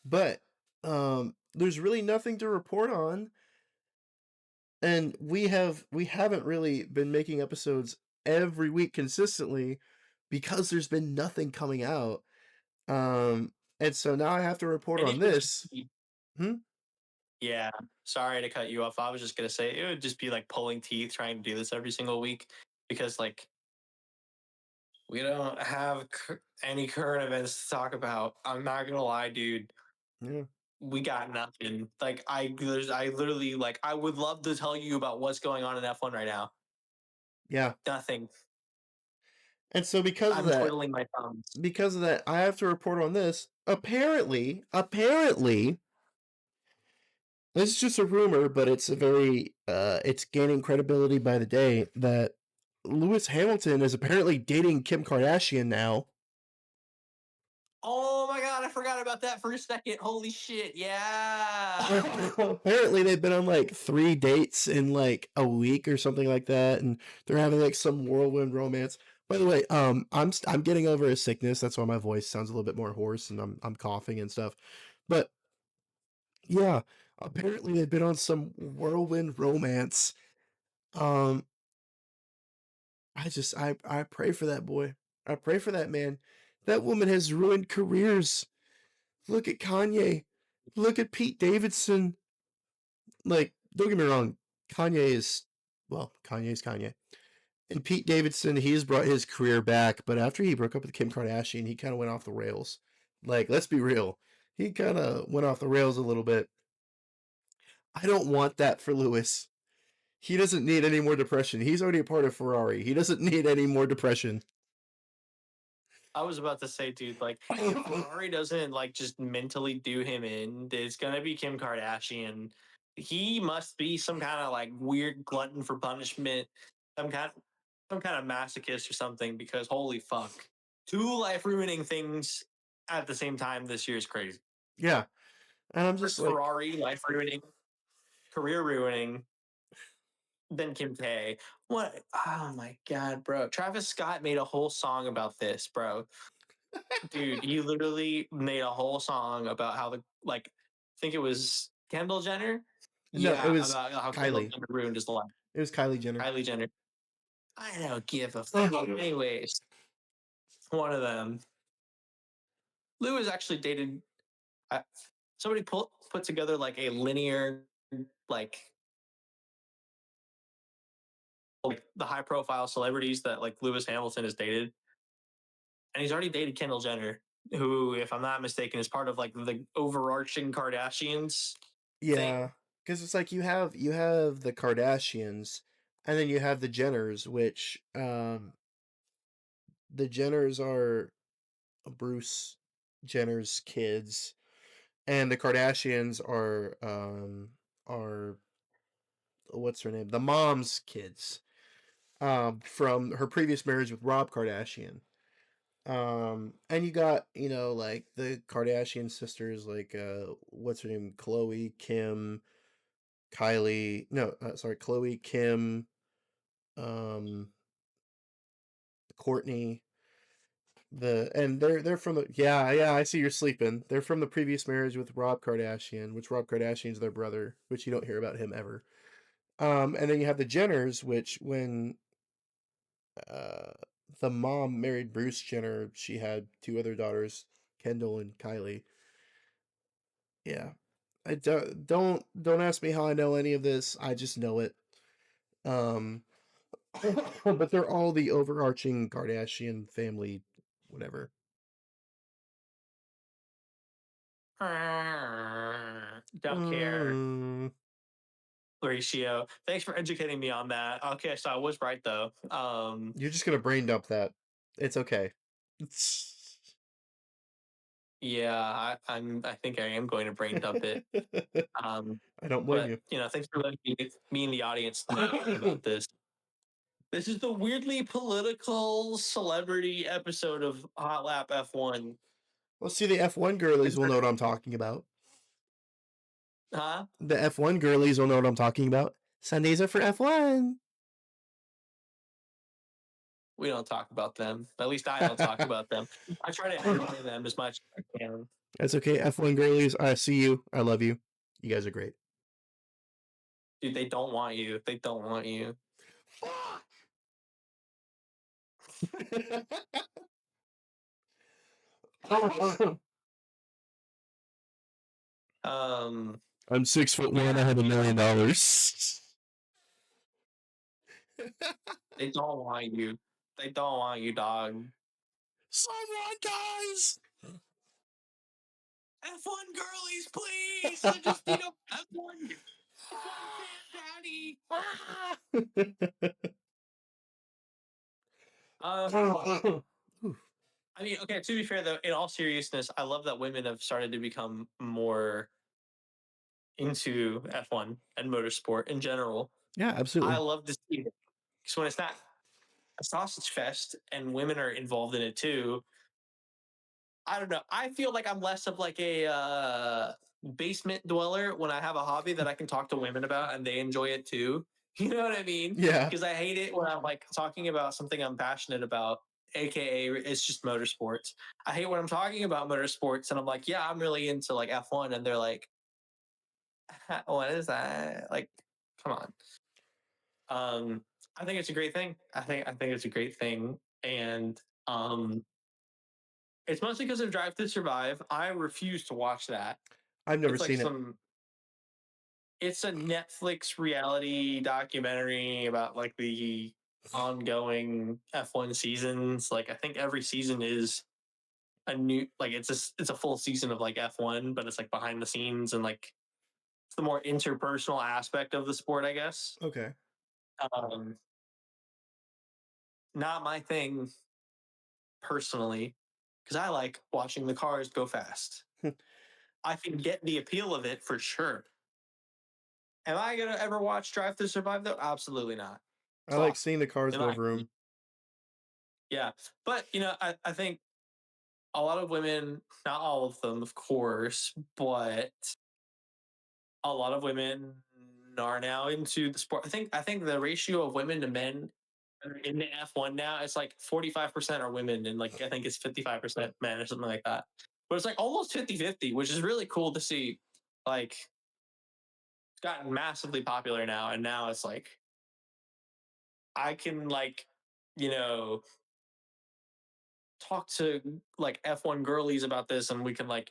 but there's really nothing to report on, and we haven't really been making episodes every week consistently because there's been nothing coming out. And so now I have to report And on it would just this. be, Hmm? yeah, sorry to cut you off. I was just gonna say it would just be like pulling teeth trying to do this every single week because like we don't have any current events to talk about. I'm not gonna lie, dude. Yeah. We got nothing. Like I literally like I would love to tell you about what's going on in F1 right now. Yeah. Nothing. And so I'm twiddling my thumbs. because of that, I have to report on this. Apparently, this is just a rumor, but it's a very it's gaining credibility by the day that Lewis Hamilton is apparently dating Kim Kardashian now. Oh my god, I forgot about that for a second. Holy shit, yeah. Apparently they've been on like 3 dates in like a week or something like that, and they're having like some whirlwind romance. By the way, I'm getting over a sickness. That's why my voice sounds a little bit more hoarse and I'm coughing and stuff. But yeah, apparently they've been on some whirlwind romance. Um, I pray for that boy. I pray for that man. That woman has ruined careers. Look at Kanye. Look at Pete Davidson. Like, don't get me wrong, Kanye's Kanye. And Pete Davidson, he's brought his career back, but after he broke up with Kim Kardashian, he kind of went off the rails. Like, let's be real. He kind of went off the rails a little bit. I don't want that for Lewis. He doesn't need any more depression. He's already a part of Ferrari. He doesn't need any more depression. I was about to say, dude, like if Ferrari doesn't like just mentally do him in, it's gonna be Kim Kardashian. He must be some kind of like weird glutton for punishment, some kind of masochist or something. Because holy fuck, two life ruining things at the same time this year is crazy. Yeah. And I'm just First like, Ferrari, life ruining, career ruining. than Kim K. What? Oh my god, bro! Travis Scott made a whole song about this, bro. Dude, he literally made a whole song about how I think it was Kendall Jenner. No, it Yeah, was about how Kendall Kylie. Jenner ruined his life. It was Kylie Jenner. Kylie Jenner. I don't give a fuck. Anyways, one of them. Lou has actually dated. Uh, somebody put together like a linear, like the high profile celebrities that like Lewis Hamilton has dated, and he's already dated Kendall Jenner, who, if I'm not mistaken, is part of like the overarching Kardashians thing. Yeah, because it's like you have the Kardashians, and then you have the Jenners, which the Jenners are Bruce Jenner's kids, and the Kardashians are what's her name? The mom's kids. From her previous marriage with Rob Kardashian. And you got, like the Kardashian sisters, like what's her name? Chloe, Kim, Kylie. No, sorry, Chloe, Kim, um, Courtney. They're from the yeah, I see you're sleeping. They're from the previous marriage with Rob Kardashian, which Rob Kardashian's their brother, which you don't hear about him ever. And then you have the Jenners, which when uh the mom married Bruce Jenner, she had two other daughters, Kendall and Kylie. Yeah. I don't ask me how I know any of this. I just know it. Um but they're all the overarching Kardashian family whatever. Don't care. Mm, Ratio. Thanks for educating me on that. Okay, so I was right though. you're just going to brain dump that. It's okay. Yeah, I think I am going to brain dump it. I don't blame But you. thanks for letting me and the audience talk about this. This is the weirdly political celebrity episode of Hotlap F1. Well, see, the F1 girlies will know what I'm talking about. Huh? The F1 girlies will know what I'm talking about. Sundays are for F1. We don't talk about them. At least I don't talk about them. I try to entertain them as much as I can. That's okay. F1 girlies, I see you. I love you. You guys are great. Dude, they don't want you. They don't want you. Um, I'm 6'1". I have $1 million. they don't want you. They don't want you, dog. Someone, guys. F1 girlies, please. I just need a F1 fan daddy. I mean, okay, to be fair though, in all seriousness, I love that women have started to become more into F1 and motorsport in general. Yeah, I absolutely. love to see it. Because when it's not a sausage fest and women are involved in it too, I don't know. I feel like I'm less of like a basement dweller when I have a hobby that I can talk to women about and they enjoy it too. You know what I mean? Yeah. Because I hate it when I'm like talking about something I'm passionate about, aka it's just motorsports. I hate when I'm talking about motorsports and I'm like, yeah, I'm really into like F1, and they're like, what is that? Like, come on. I think it's a great thing. I think it's a great thing, and it's mostly because of Drive to Survive. I refuse to watch that. I've never It's like seen it. it's a Netflix reality documentary about like the ongoing F1 seasons. Like I think every season is a new, like it's a full season of like F1, but it's like behind the scenes and like it's the more interpersonal aspect of the sport, I guess. Okay. Um, not my thing personally, because I like watching the cars go fast. I can get the appeal of it for sure. Am I gonna ever watch Drive to Survive though? Absolutely not. I It's like awesome. seeing the cars In go my vroom. Yeah. But I think a lot of women, not all of them, of course, but a lot of women are now into the sport. I think the ratio of women to men in the F1 now, it's like 45% are women and like I think it's 55% men or something like that. But it's like almost 50-50, which is really cool to see. Like it's gotten massively popular now, and now it's like I can like, you know, talk to like F1 girlies about this and we can like,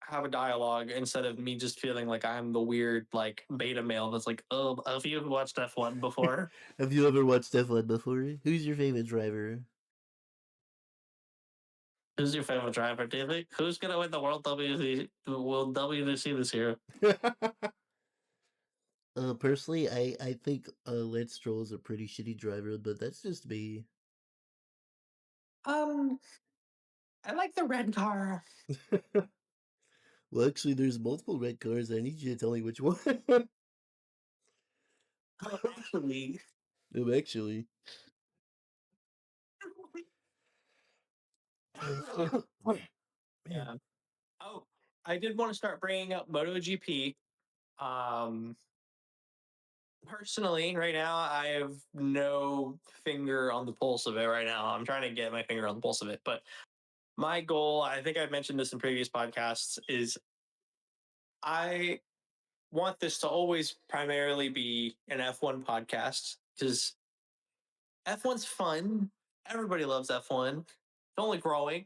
have a dialogue instead of me just feeling like I'm the weird like beta male that's like, oh, have you watched F1 before? Have you ever watched F1 before? Who's your favorite driver? Who's your favorite driver, David? Who's gonna win the WDC this year? Personally, I think Lance Stroll is a pretty shitty driver, but that's just me. Um, I like the red car. Well, actually, there's multiple red cars. I need you to tell me which one. Actually, No, actually. Man. yeah. Oh, I did want to start bringing up MotoGP. Um, Personally, right now, I have no finger on the pulse of it right now. I'm trying to get my finger on the pulse of it. But my goal, I think I've mentioned this in previous podcasts, is I want this to always primarily be an F1 podcast because F1's fun. Everybody loves F1. It's only growing.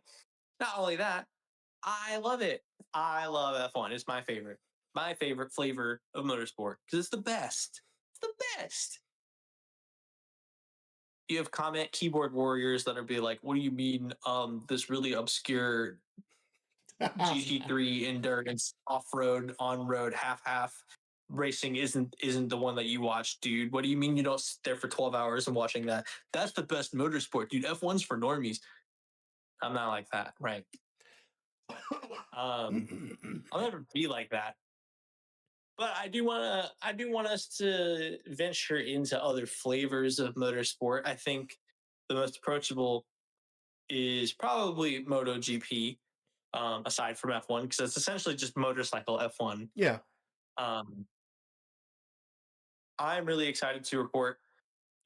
Not only that, I love it. I love F1. It's my favorite. My favorite flavor of motorsport because it's the best. It's the best. You have comment keyboard warriors that are be like, "What do you mean? This really obscure GT3 endurance off-road, on-road, half-half racing isn't the one that you watch, dude. What do you mean you don't sit there for 12 hours and watching that? That's the best motorsport, dude. F1's for normies." I'm not like that, right? I'll never be like that. But I do want us to venture into other flavors of motorsport. I think the most approachable is probably MotoGP, aside from F1, because it's essentially just motorcycle F1. Yeah. Um, I'm really excited to report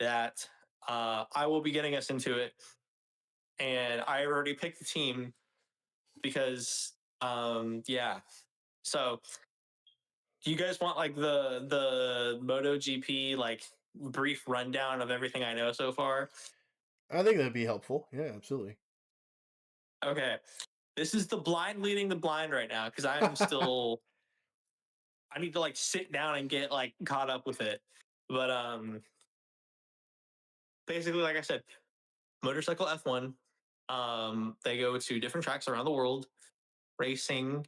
that I will be getting us into it, and I already picked the team because, yeah. So, do you guys want like the MotoGP like brief rundown of everything I know so far? I think that'd be helpful. Yeah, absolutely. Okay, this is the blind leading the blind right now because I'm still I need to like sit down and get like caught up with it. But basically like I said, motorcycle F1. They go to different tracks around the world racing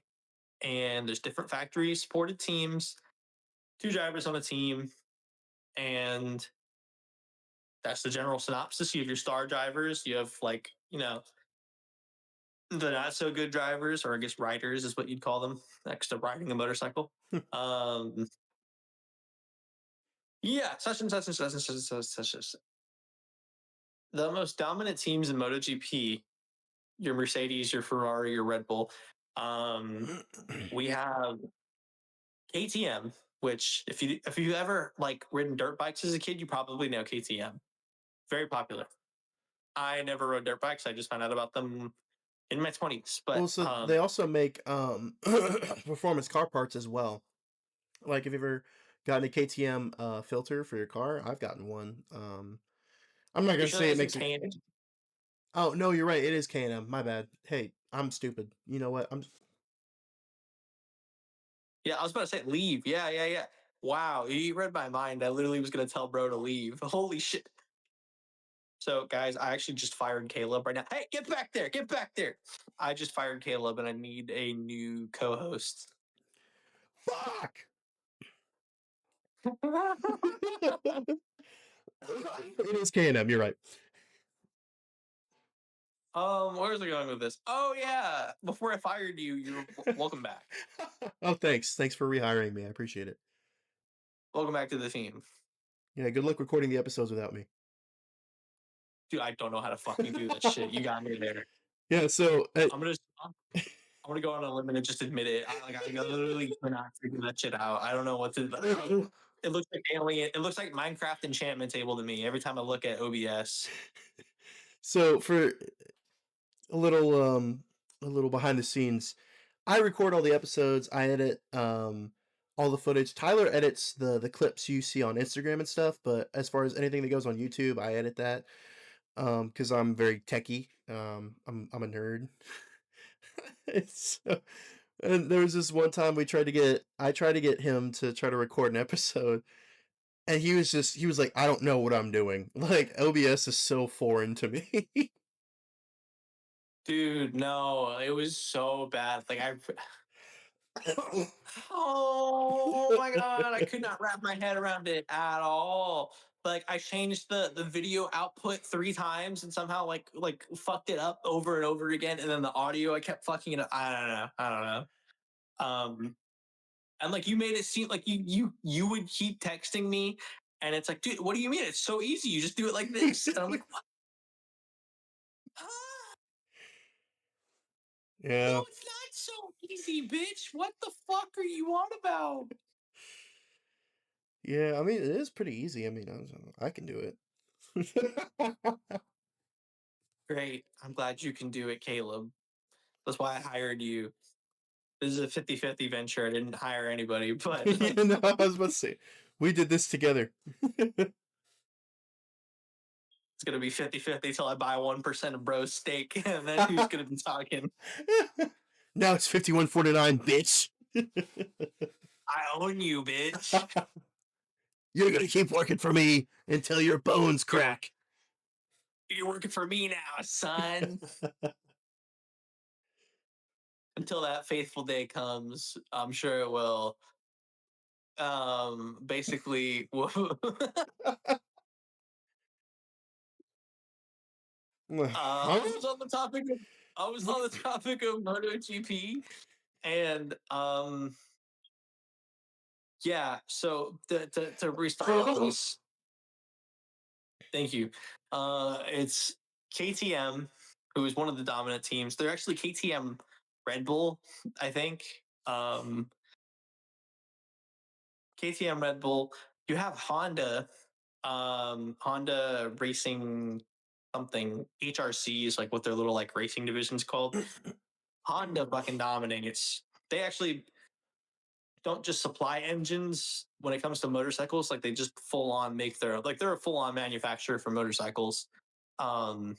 and there's different factory supported teams, two drivers on a team, and that's the general synopsis. You have your star drivers, you have like, the not so good drivers, or I guess riders is what you'd call them, next to riding a motorcycle. um yeah, such and such and such and such and such, such, such. The most dominant teams in MotoGP, your Mercedes, your Ferrari, your Red Bull. We have KTM, which if you ever like ridden dirt bikes as a kid, you probably know KTM. Very popular. I never rode dirt bikes. I just found out about them in my 20s. But Well, so they also make performance car parts as well. Like, have you ever gotten a KTM filter for your car? I've gotten one. I'm not you gonna sure that say it isn't makes it. K&M? Oh no, you're right. It is K&M. My bad. Hey, I'm stupid. You know what? I'm. Yeah, I was about to say leave. Yeah, yeah, yeah. Wow, you read my mind. I literally was gonna tell bro to leave. Holy shit. So, guys, I actually just fired Caleb right now. Hey, get back there! Get back there! I just fired Caleb, and I need a new co-host. Fuck. It is K&M. You're right. Where's I going with this? Oh yeah, before I fired you, you're welcome back. Oh, thanks. Thanks for rehiring me. I appreciate it. Welcome back to the team, Yeah, good luck recording the episodes without me. dude. I don't know how to fucking do that shit. You got me there. Yeah, so I'm gonna gonna go on a limb and just admit it. I literally cannot figure that shit out. I don't know what to. It looks like alien. It looks like Minecraft enchantment table to me every time I look at OBS. So for a little behind the scenes, I record all the episodes. I edit all the footage. Tyler edits the clips you see on Instagram and stuff. But as far as anything that goes on YouTube, I edit that because I'm very techie. I'm a nerd. So, and there was this one time I tried to get him to try to record an episode, and he was like, I don't know what I'm doing. Like OBS is so foreign to me. Dude, no, it was so bad. Oh my god, I could not wrap my head around it at all. Like I changed the video output 3 times and somehow like fucked it up over and over again, and then the audio I kept fucking it up. I don't know. And like you made it seem like you would keep texting me, and it's like, dude, what do you mean? It's so easy. You just do it like this. And I'm like, what? Yeah. No, it's not so easy, bitch. What the fuck are you on about? Yeah, I mean it is pretty easy. I mean I can do it. Great. I'm glad you can do it, Caleb. That's why I hired you. This is a 50-50 venture. I didn't hire anybody, but Yeah, no, I was about to say we did this together. it's going to be 50-50 till I buy 1% of Bro's stake, and then who's going to be talking? Now it's 51.49, bitch. I own you, bitch. You're gonna keep working for me until your bones crack. You're working for me now, son. Until that faithful day comes, I'm sure it will. Basically, I was on the topic of MotoGP, and yeah. So to restart this, thank you. It's KTM, who is one of the dominant teams. They're actually KTM Red Bull, I think. KTM Red Bull. You have Honda, Honda Racing something. HRC is like what their little like racing division's called. Honda fucking dominates. They actually don't just supply engines when it comes to motorcycles. Like they just full on make their like they're a full on manufacturer for motorcycles. Um,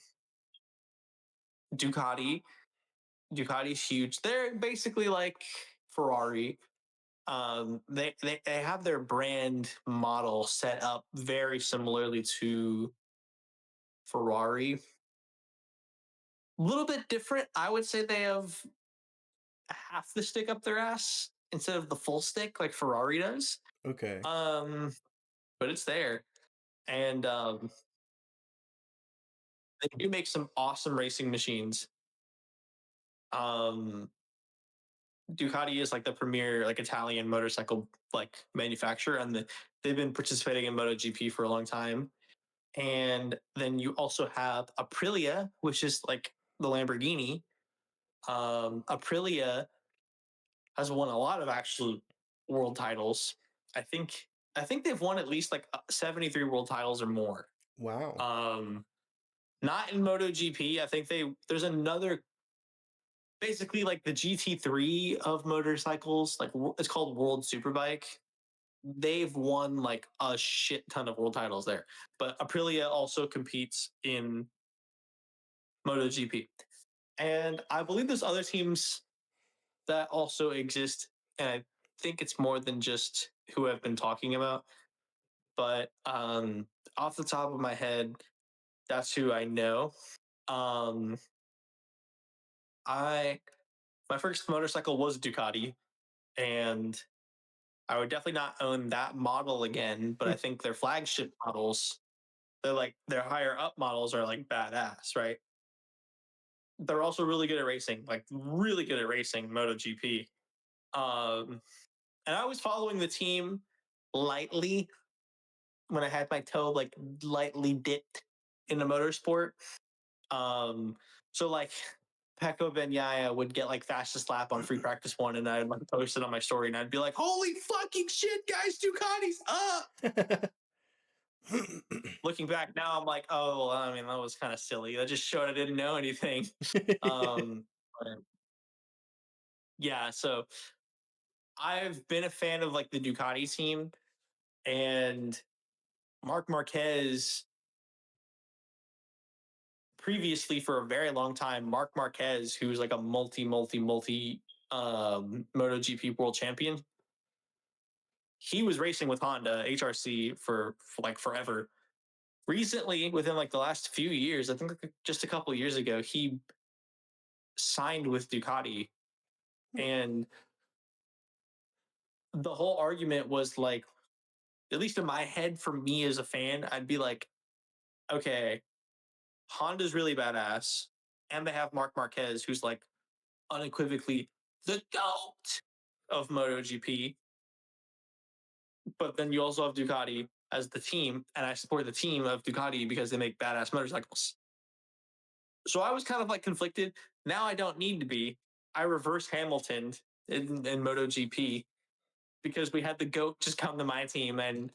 Ducati, Ducati's huge. They're basically like Ferrari. They have their brand model set up very similarly to Ferrari. A little bit different. I would say they have half the stick up their ass instead of the full stick like Ferrari does. Okay. But it's there. And they do make some awesome racing machines. Um Ducati is like the premier like Italian motorcycle like manufacturer, and they've been participating in MotoGP for a long time. And then you also have Aprilia, which is like the Lamborghini. Aprilia has won a lot of actual world titles. I think I think they've won at least like 73 world titles or more. Wow. Not in MotoGP. I think there's another basically like the GT3 of motorcycles, like it's called World Superbike. They've won like a shit ton of world titles there. But Aprilia also competes in MotoGP. And I believe there's other teams that also exist. And I think it's more than just who I've been talking about. But off the top of my head, that's who I know. Um, I my first motorcycle was Ducati, and I would definitely not own that model again. But I think their flagship models, they're like their higher up models, are like badass, right? They're also really good at racing, like really good at racing MotoGP. And I was following the team lightly when I had my toe like lightly dipped in the motorsport. So like Pecco Bagnaia would get like fastest lap on free practice one, and I'd like post it on my story, and I'd be like, "Holy fucking shit, guys! Ducati's up!" Looking back now, I'm like, "Oh, well, I mean, that was kind of silly. That just showed I didn't know anything." But yeah, so I've been a fan of like the Ducati team, and Marc Marquez previously for a very long time. Marc Marquez, who's like a multi MotoGP world champion, he was racing with Honda HRC for like forever. Recently, within like the last few years, I think like just a couple of years ago, he signed with Ducati, and the whole argument was like, at least in my head, for me as a fan, I'd be like, okay, Honda's really badass, and they have Marc Marquez, who's like unequivocally the GOAT of MotoGP. But then you also have Ducati as the team, and I support the team of Ducati because they make badass motorcycles. So I was kind of like conflicted. Now I don't need to be. I reverse Hamilton in MotoGP because we had the GOAT just come to my team, and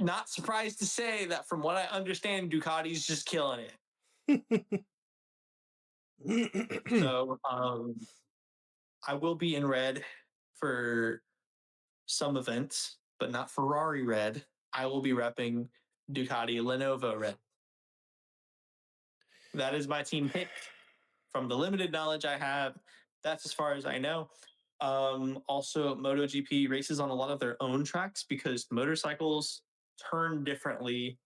not surprised to say that from what I understand, Ducati's just killing it. So I will be in red for some events, but not Ferrari red. I will be repping Ducati Lenovo red. That is my team pick. From the limited knowledge I have, that's as far as I know. Also, MotoGP races on a lot of their own tracks because motorcycles turn differently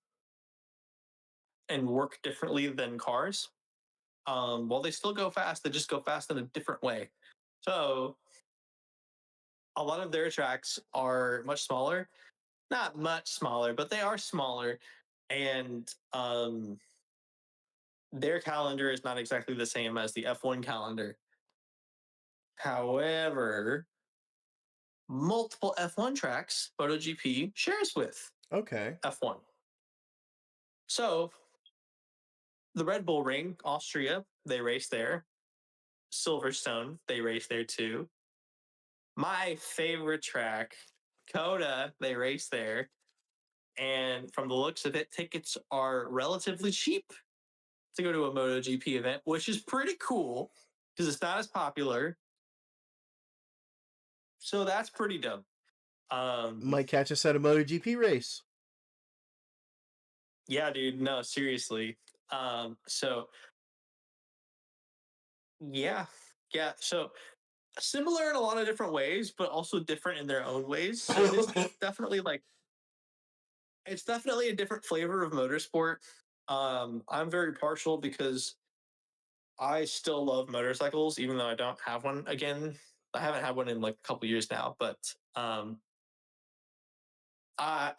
and work differently than cars. While they still go fast, they just go fast in a different way. So a lot of their tracks are much smaller. Not much smaller, but they are smaller. And their calendar is not exactly the same as the F1 calendar. However, multiple F1 tracks MotoGP shares with Okay. F1. So the Red Bull Ring, Austria, they race there. Silverstone, they race there too. My favorite track, Coda, they race there. And from the looks of it, tickets are relatively cheap to go to a MotoGP event, which is pretty cool because it's not as popular. So that's pretty dope. Might catch us at a MotoGP race. Yeah, dude. No, seriously. So yeah, yeah. So similar in a lot of different ways, but also different in their own ways. So it is definitely like it's definitely a different flavor of motorsport. I'm very partial because I still love motorcycles, even though I don't have one again. I haven't had one in like a couple years now, but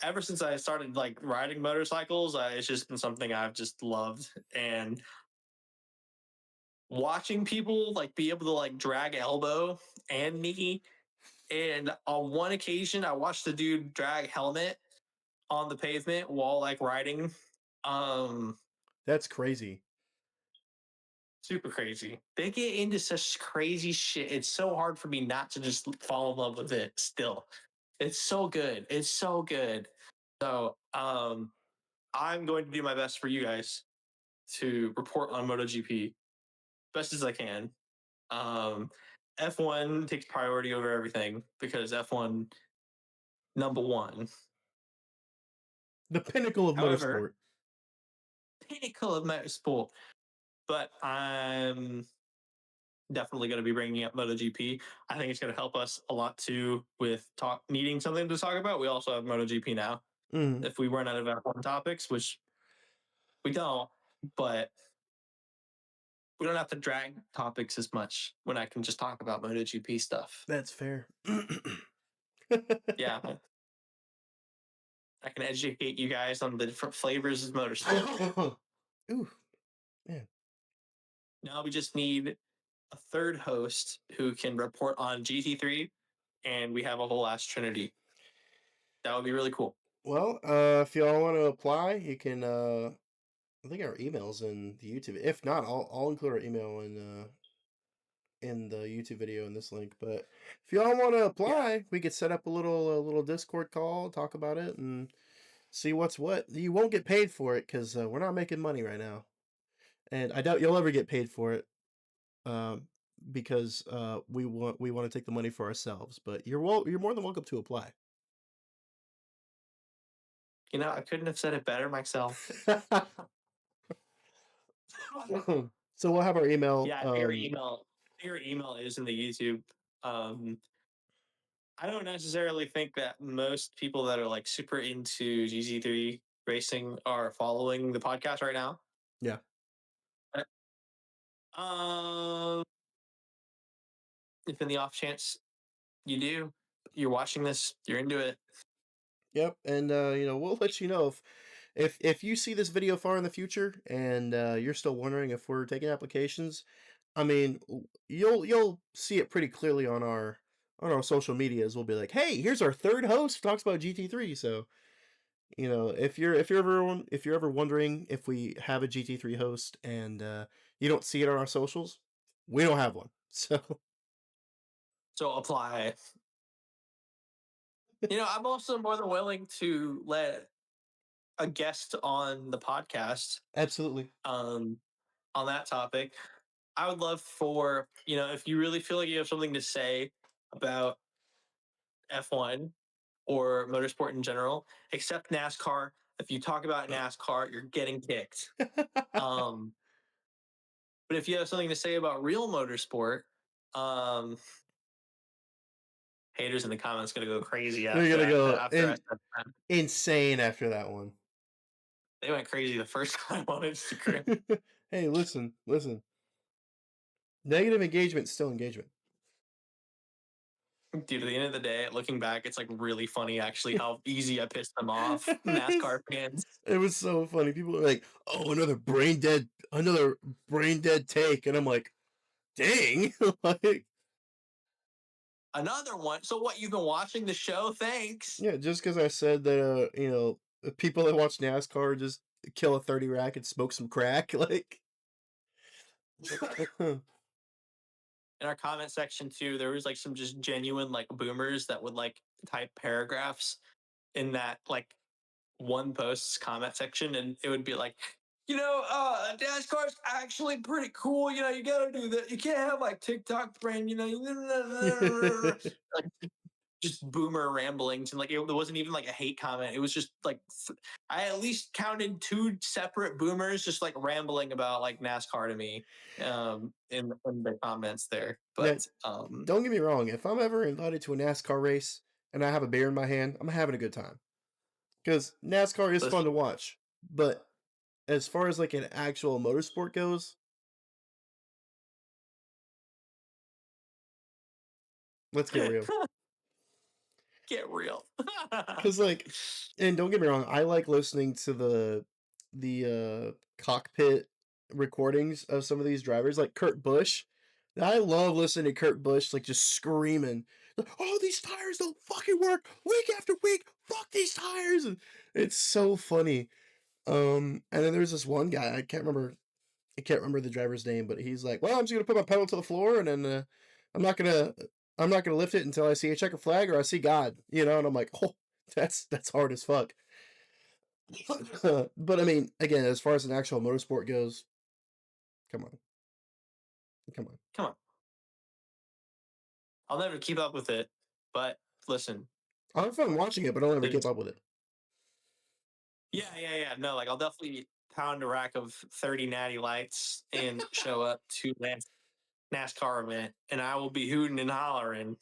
ever since I started like riding motorcycles, it's just been something I've just loved. And watching people like be able to like drag elbow and knee. And on one occasion, I watched the dude drag helmet on the pavement while like riding. That's crazy. Super crazy. They get into such crazy shit. It's so hard for me not to just fall in love with it still. It's so good. It's so good. So I'm going to do my best for you guys to report on MotoGP best as I can. F1 takes priority over everything because F1 number one. The pinnacle of However, motorsport. pinnacle of motorsport. But I'm definitely going to be bringing up MotoGP. I think it's going to help us a lot too with needing something to talk about. We also have MotoGP now. Mm. If we run out of F1 topics, which we don't, but we don't have to drag topics as much when I can just talk about MotoGP stuff. That's fair. Yeah. I can educate you guys on the different flavors of motorsport. Ooh, man. Now we just need a third host who can report on GT3, and we have a whole ass trinity. That would be really cool. Well, if y'all want to apply, you can I think our email's in the YouTube. If not, I'll include our email in the YouTube video in this link. But if y'all want to Yeah, apply, we could set up a little Discord call, talk about it, and see what's what. You won't get paid for it because we're not making money right now, and I doubt you'll ever get paid for it. Um, because we want to take the money for ourselves. But you're more than welcome to apply. I couldn't have said it better myself. So we'll have our email. Yeah, your email is in the YouTube. Um, I don't necessarily think that most people that are like super into GT3 racing are following the podcast right now. Yeah. But, um, if in the off chance you do, you're watching this, you're into it. Yep, and we'll let you know if you see this video far in the future and you're still wondering if we're taking applications. I mean, you'll see it pretty clearly on our social medias. We'll be like, hey, here's our third host who talks about GT3. So if you're ever wondering if we have a GT3 host and you don't see it on our socials, we don't have one. So So apply. I'm also more than willing to let a guest on the podcast absolutely. um, on that topic. I would love for, if you really feel like you have something to say about F1 or motorsport in general, except NASCAR. If you talk about NASCAR, you're getting kicked. Um, but if you have something to say about real motorsport, um, haters in the comments gonna go crazy They're after gonna go after I said that. insane after that one. They went crazy the first time on Instagram. Hey, listen. Negative engagement is still engagement. Dude, at the end of the day, looking back, it's like really funny actually how easy I pissed them off. NASCAR fans. It was so funny. People were like, "Oh, another brain dead take," and I'm like, "Dang!" Like, Another one. So what, you've been watching the show? Thanks. yeah, just because I said that, the people that watch NASCAR just kill a 30 rack and smoke some crack, like, In our comment section too, there was like some just genuine like boomers that would like type paragraphs in that like one post's comment section, and it would be like, NASCAR's actually pretty cool. You gotta do that. You can't have like TikTok brain. Like just boomer ramblings, and like it wasn't even like a hate comment. It was just like I at least counted two separate boomers just like rambling about like NASCAR to me in the comments there. now, But don't get me wrong. If I'm ever invited to a NASCAR race and I have a beer in my hand, I'm having a good time because NASCAR is fun listen, to watch. But as far as like an actual motorsport goes, let's get real. get real. Because like, and don't get me wrong, I like listening to the cockpit recordings of some of these drivers, like Kurt Busch. I love listening to Kurt Busch like just screaming, like, "Oh, these tires don't fucking work week after week. Fuck these tires!" And it's so funny. And then there's this one guy I can't remember the driver's name, but he's like, "Well, I'm just gonna put my pedal to the floor, and then I'm not gonna I'm not gonna lift it until I see a checker flag or I see God." And I'm like, "Oh, that's hard as fuck." But I mean, again, as far as an actual motorsport goes, come on, come on. Come on, I'll never keep up with it. But listen, I have fun watching it, but I'll never keep there's up with it. yeah. No, like I'll definitely pound a rack of 30 natty lights and show up to NASCAR event, and I will be hooting and hollering.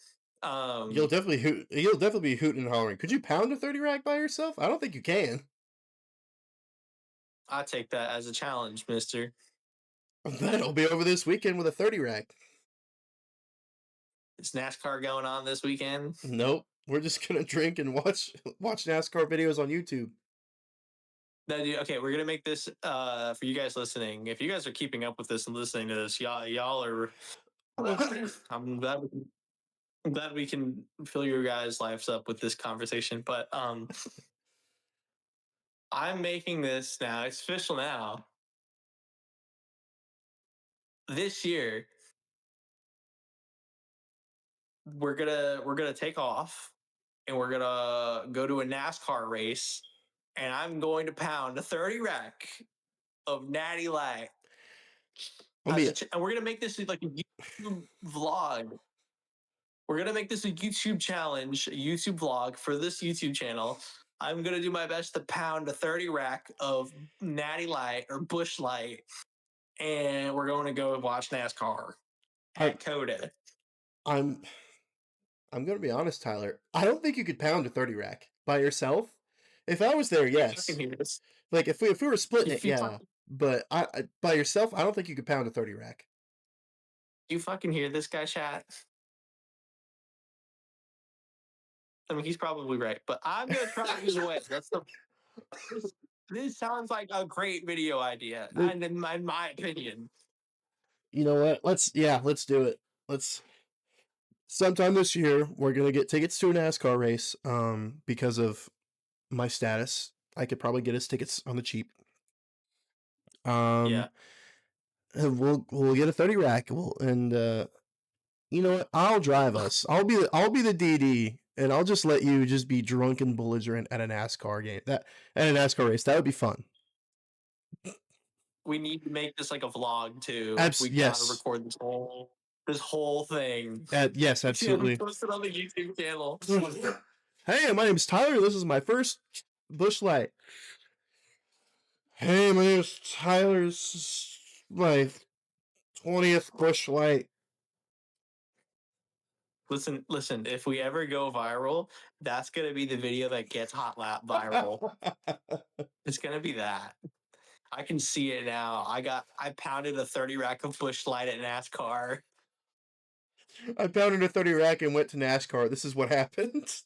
You'll Um, definitely hoot. You'll definitely be hooting and hollering. Could you pound a 30 rack by yourself? I don't think you can. I take that as a challenge, Mister. Then I'll be over this weekend with a 30 rack. Is NASCAR going on this weekend? Nope. We're just gonna drink and watch NASCAR videos on YouTube. No, dude, okay, we're gonna make this for you guys listening. If you guys are keeping up with this and listening to this, y'all are. I'm glad we can fill your guys' lives up with this conversation. But I'm making this now. It's official now. this year we're gonna take off and we're gonna go to a NASCAR race, and I'm going to pound a 30 rack of Natty Light. I'll be And we're gonna make this like a YouTube vlog. We're gonna make this a YouTube challenge, a YouTube vlog for this YouTube channel. I'm gonna do my best to pound a 30 rack of Natty Light or Bush Light, and we're going to go watch NASCAR at Coda. I'm gonna be honest, Tyler. I don't think you could pound a 30 rack by yourself. If I was there, yes. Like if we were splitting it, yeah. But I by yourself, I don't think you could pound a 30 rack. You fucking hear this guy, chat? I mean, he's probably right, but I'm gonna try either way. This sounds like a great video idea, and in my opinion. You know what? Let's do it. Let's sometime this year we're gonna get tickets to a NASCAR race. Because of my status, I could probably get us tickets on the cheap. Yeah. We'll get a 30 rack. You know what? I'll drive us. I'll be the DD, and I'll just let you just be drunk and belligerent at a NASCAR game. At a NASCAR race, that would be fun. We need to make this like a vlog too. We Yes. gotta record this whole thing. Yes, absolutely. Post it on the YouTube channel. Hey, my name's Tyler. This is my first Bush Light. Hey, my name's Tyler. This is my 20th Bush Light. Listen. If we ever go viral, that's gonna be the video that gets Hotlap viral. It's gonna be that. I can see it now. I pounded a 30 rack of Bush Light at NASCAR. I pounded a 30 rack and went to NASCAR. This is what happened.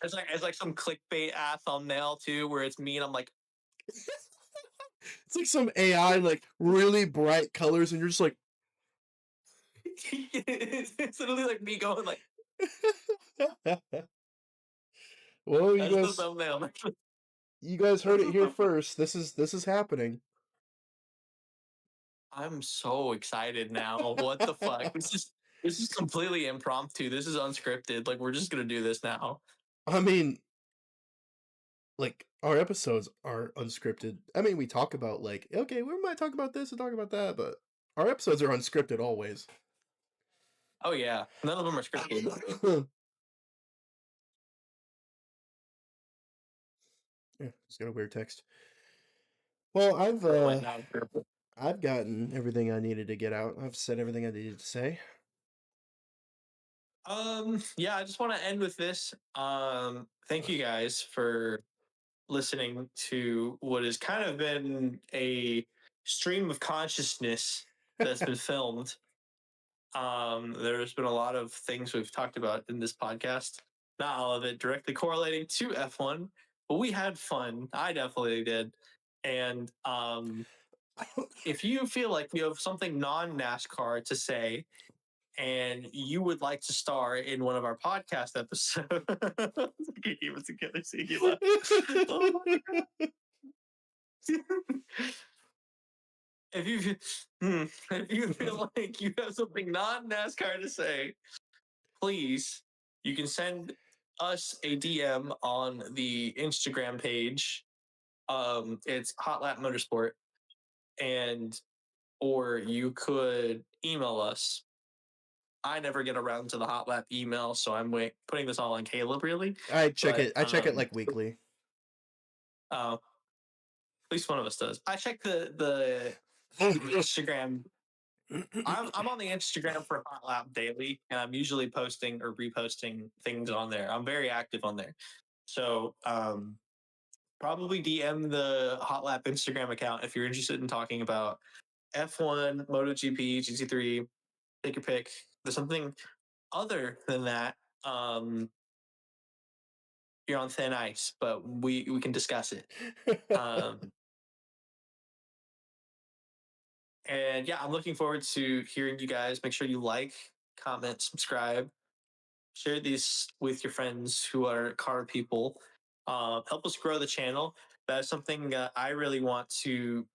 It's like some clickbait ass thumbnail too, where it's me and I'm like, it's like some AI, like really bright colors, and you're just like, it's literally like me going like, well, that's the thumbnail. You guys heard it here first. This is happening. I'm so excited now. What the fuck? This is completely impromptu. This is unscripted. Like we're just gonna do this now. I mean, like our episodes are unscripted. I mean, we talk about like, okay, we might talk about this and talk about that, but our episodes are unscripted always. Oh yeah, none of them are scripted. Yeah, just got a weird text. Well, I've gotten everything I needed to get out. I've said everything I needed to say. Yeah, I just want to end with this. Thank you guys for listening to what has kind of been a stream of consciousness that's been filmed. There's been a lot of things we've talked about in this podcast. Not all of it directly correlating to F1, but we had fun. I definitely did. And if you feel like you have something non-NASCAR to say and you would like to star in one of our podcast episodes, if you feel like you have something non-NASCAR to say, please, you can send us a DM on the Instagram page. It's Hotlap Motorsport, or you could email us. I never get around to the Hotlap email, so I'm putting this all on Caleb. Really, I check it like weekly. At least one of us does. I check the Instagram. I'm on the Instagram for Hotlap daily, and I'm usually posting or reposting things on there. I'm very active on there, so probably DM the Hotlap Instagram account if you're interested in talking about F1, MotoGP, GT3. Take your pick. There's something other than that. You're on thin ice, but we can discuss it. And yeah, I'm looking forward to hearing you guys. Make sure you like, comment, subscribe, share these with your friends who are car people. Help us grow the channel. That's something I really want to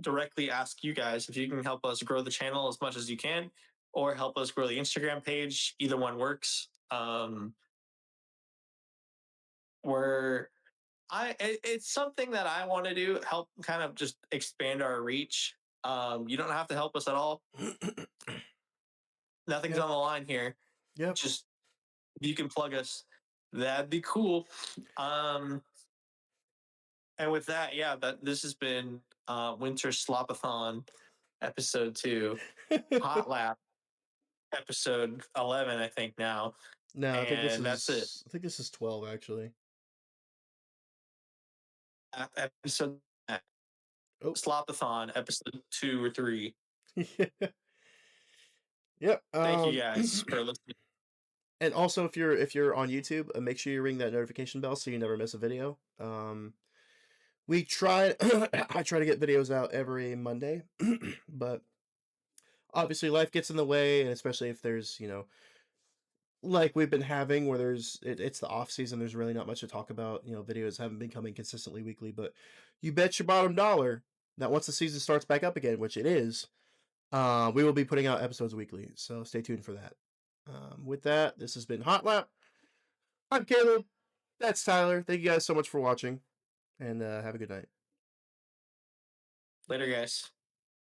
directly ask you guys if you can help us grow the channel as much as you can, or help us grow the Instagram page. Either one works. We're it's something that I want to do, help kind of just expand our reach. You don't have to help us at all. Nothing's Yep. on the line here. Yep. Just if you can plug us, that'd be cool. And with that, yeah, that this has been Winter Slopathon episode 2, Hotlap episode 11, I think now, No, and that's it. I think this is 12 actually. Episode Oh. Slopathon episode 2 or 3. Yep. Thank you guys for listening. And also, if you're on YouTube, make sure you ring that notification bell so you never miss a video. We try I try to get videos out every Monday, but obviously life gets in the way, and especially if there's like we've been having where it's the off season, there's really not much to talk about. Videos haven't been coming consistently weekly, but you bet your bottom dollar that once the season starts back up again, which it is, we will be putting out episodes weekly. So stay tuned for that. With that, this has been Hot Lap. I'm Caleb. That's Tyler. Thank you guys so much for watching, and have a good night. Later, guys.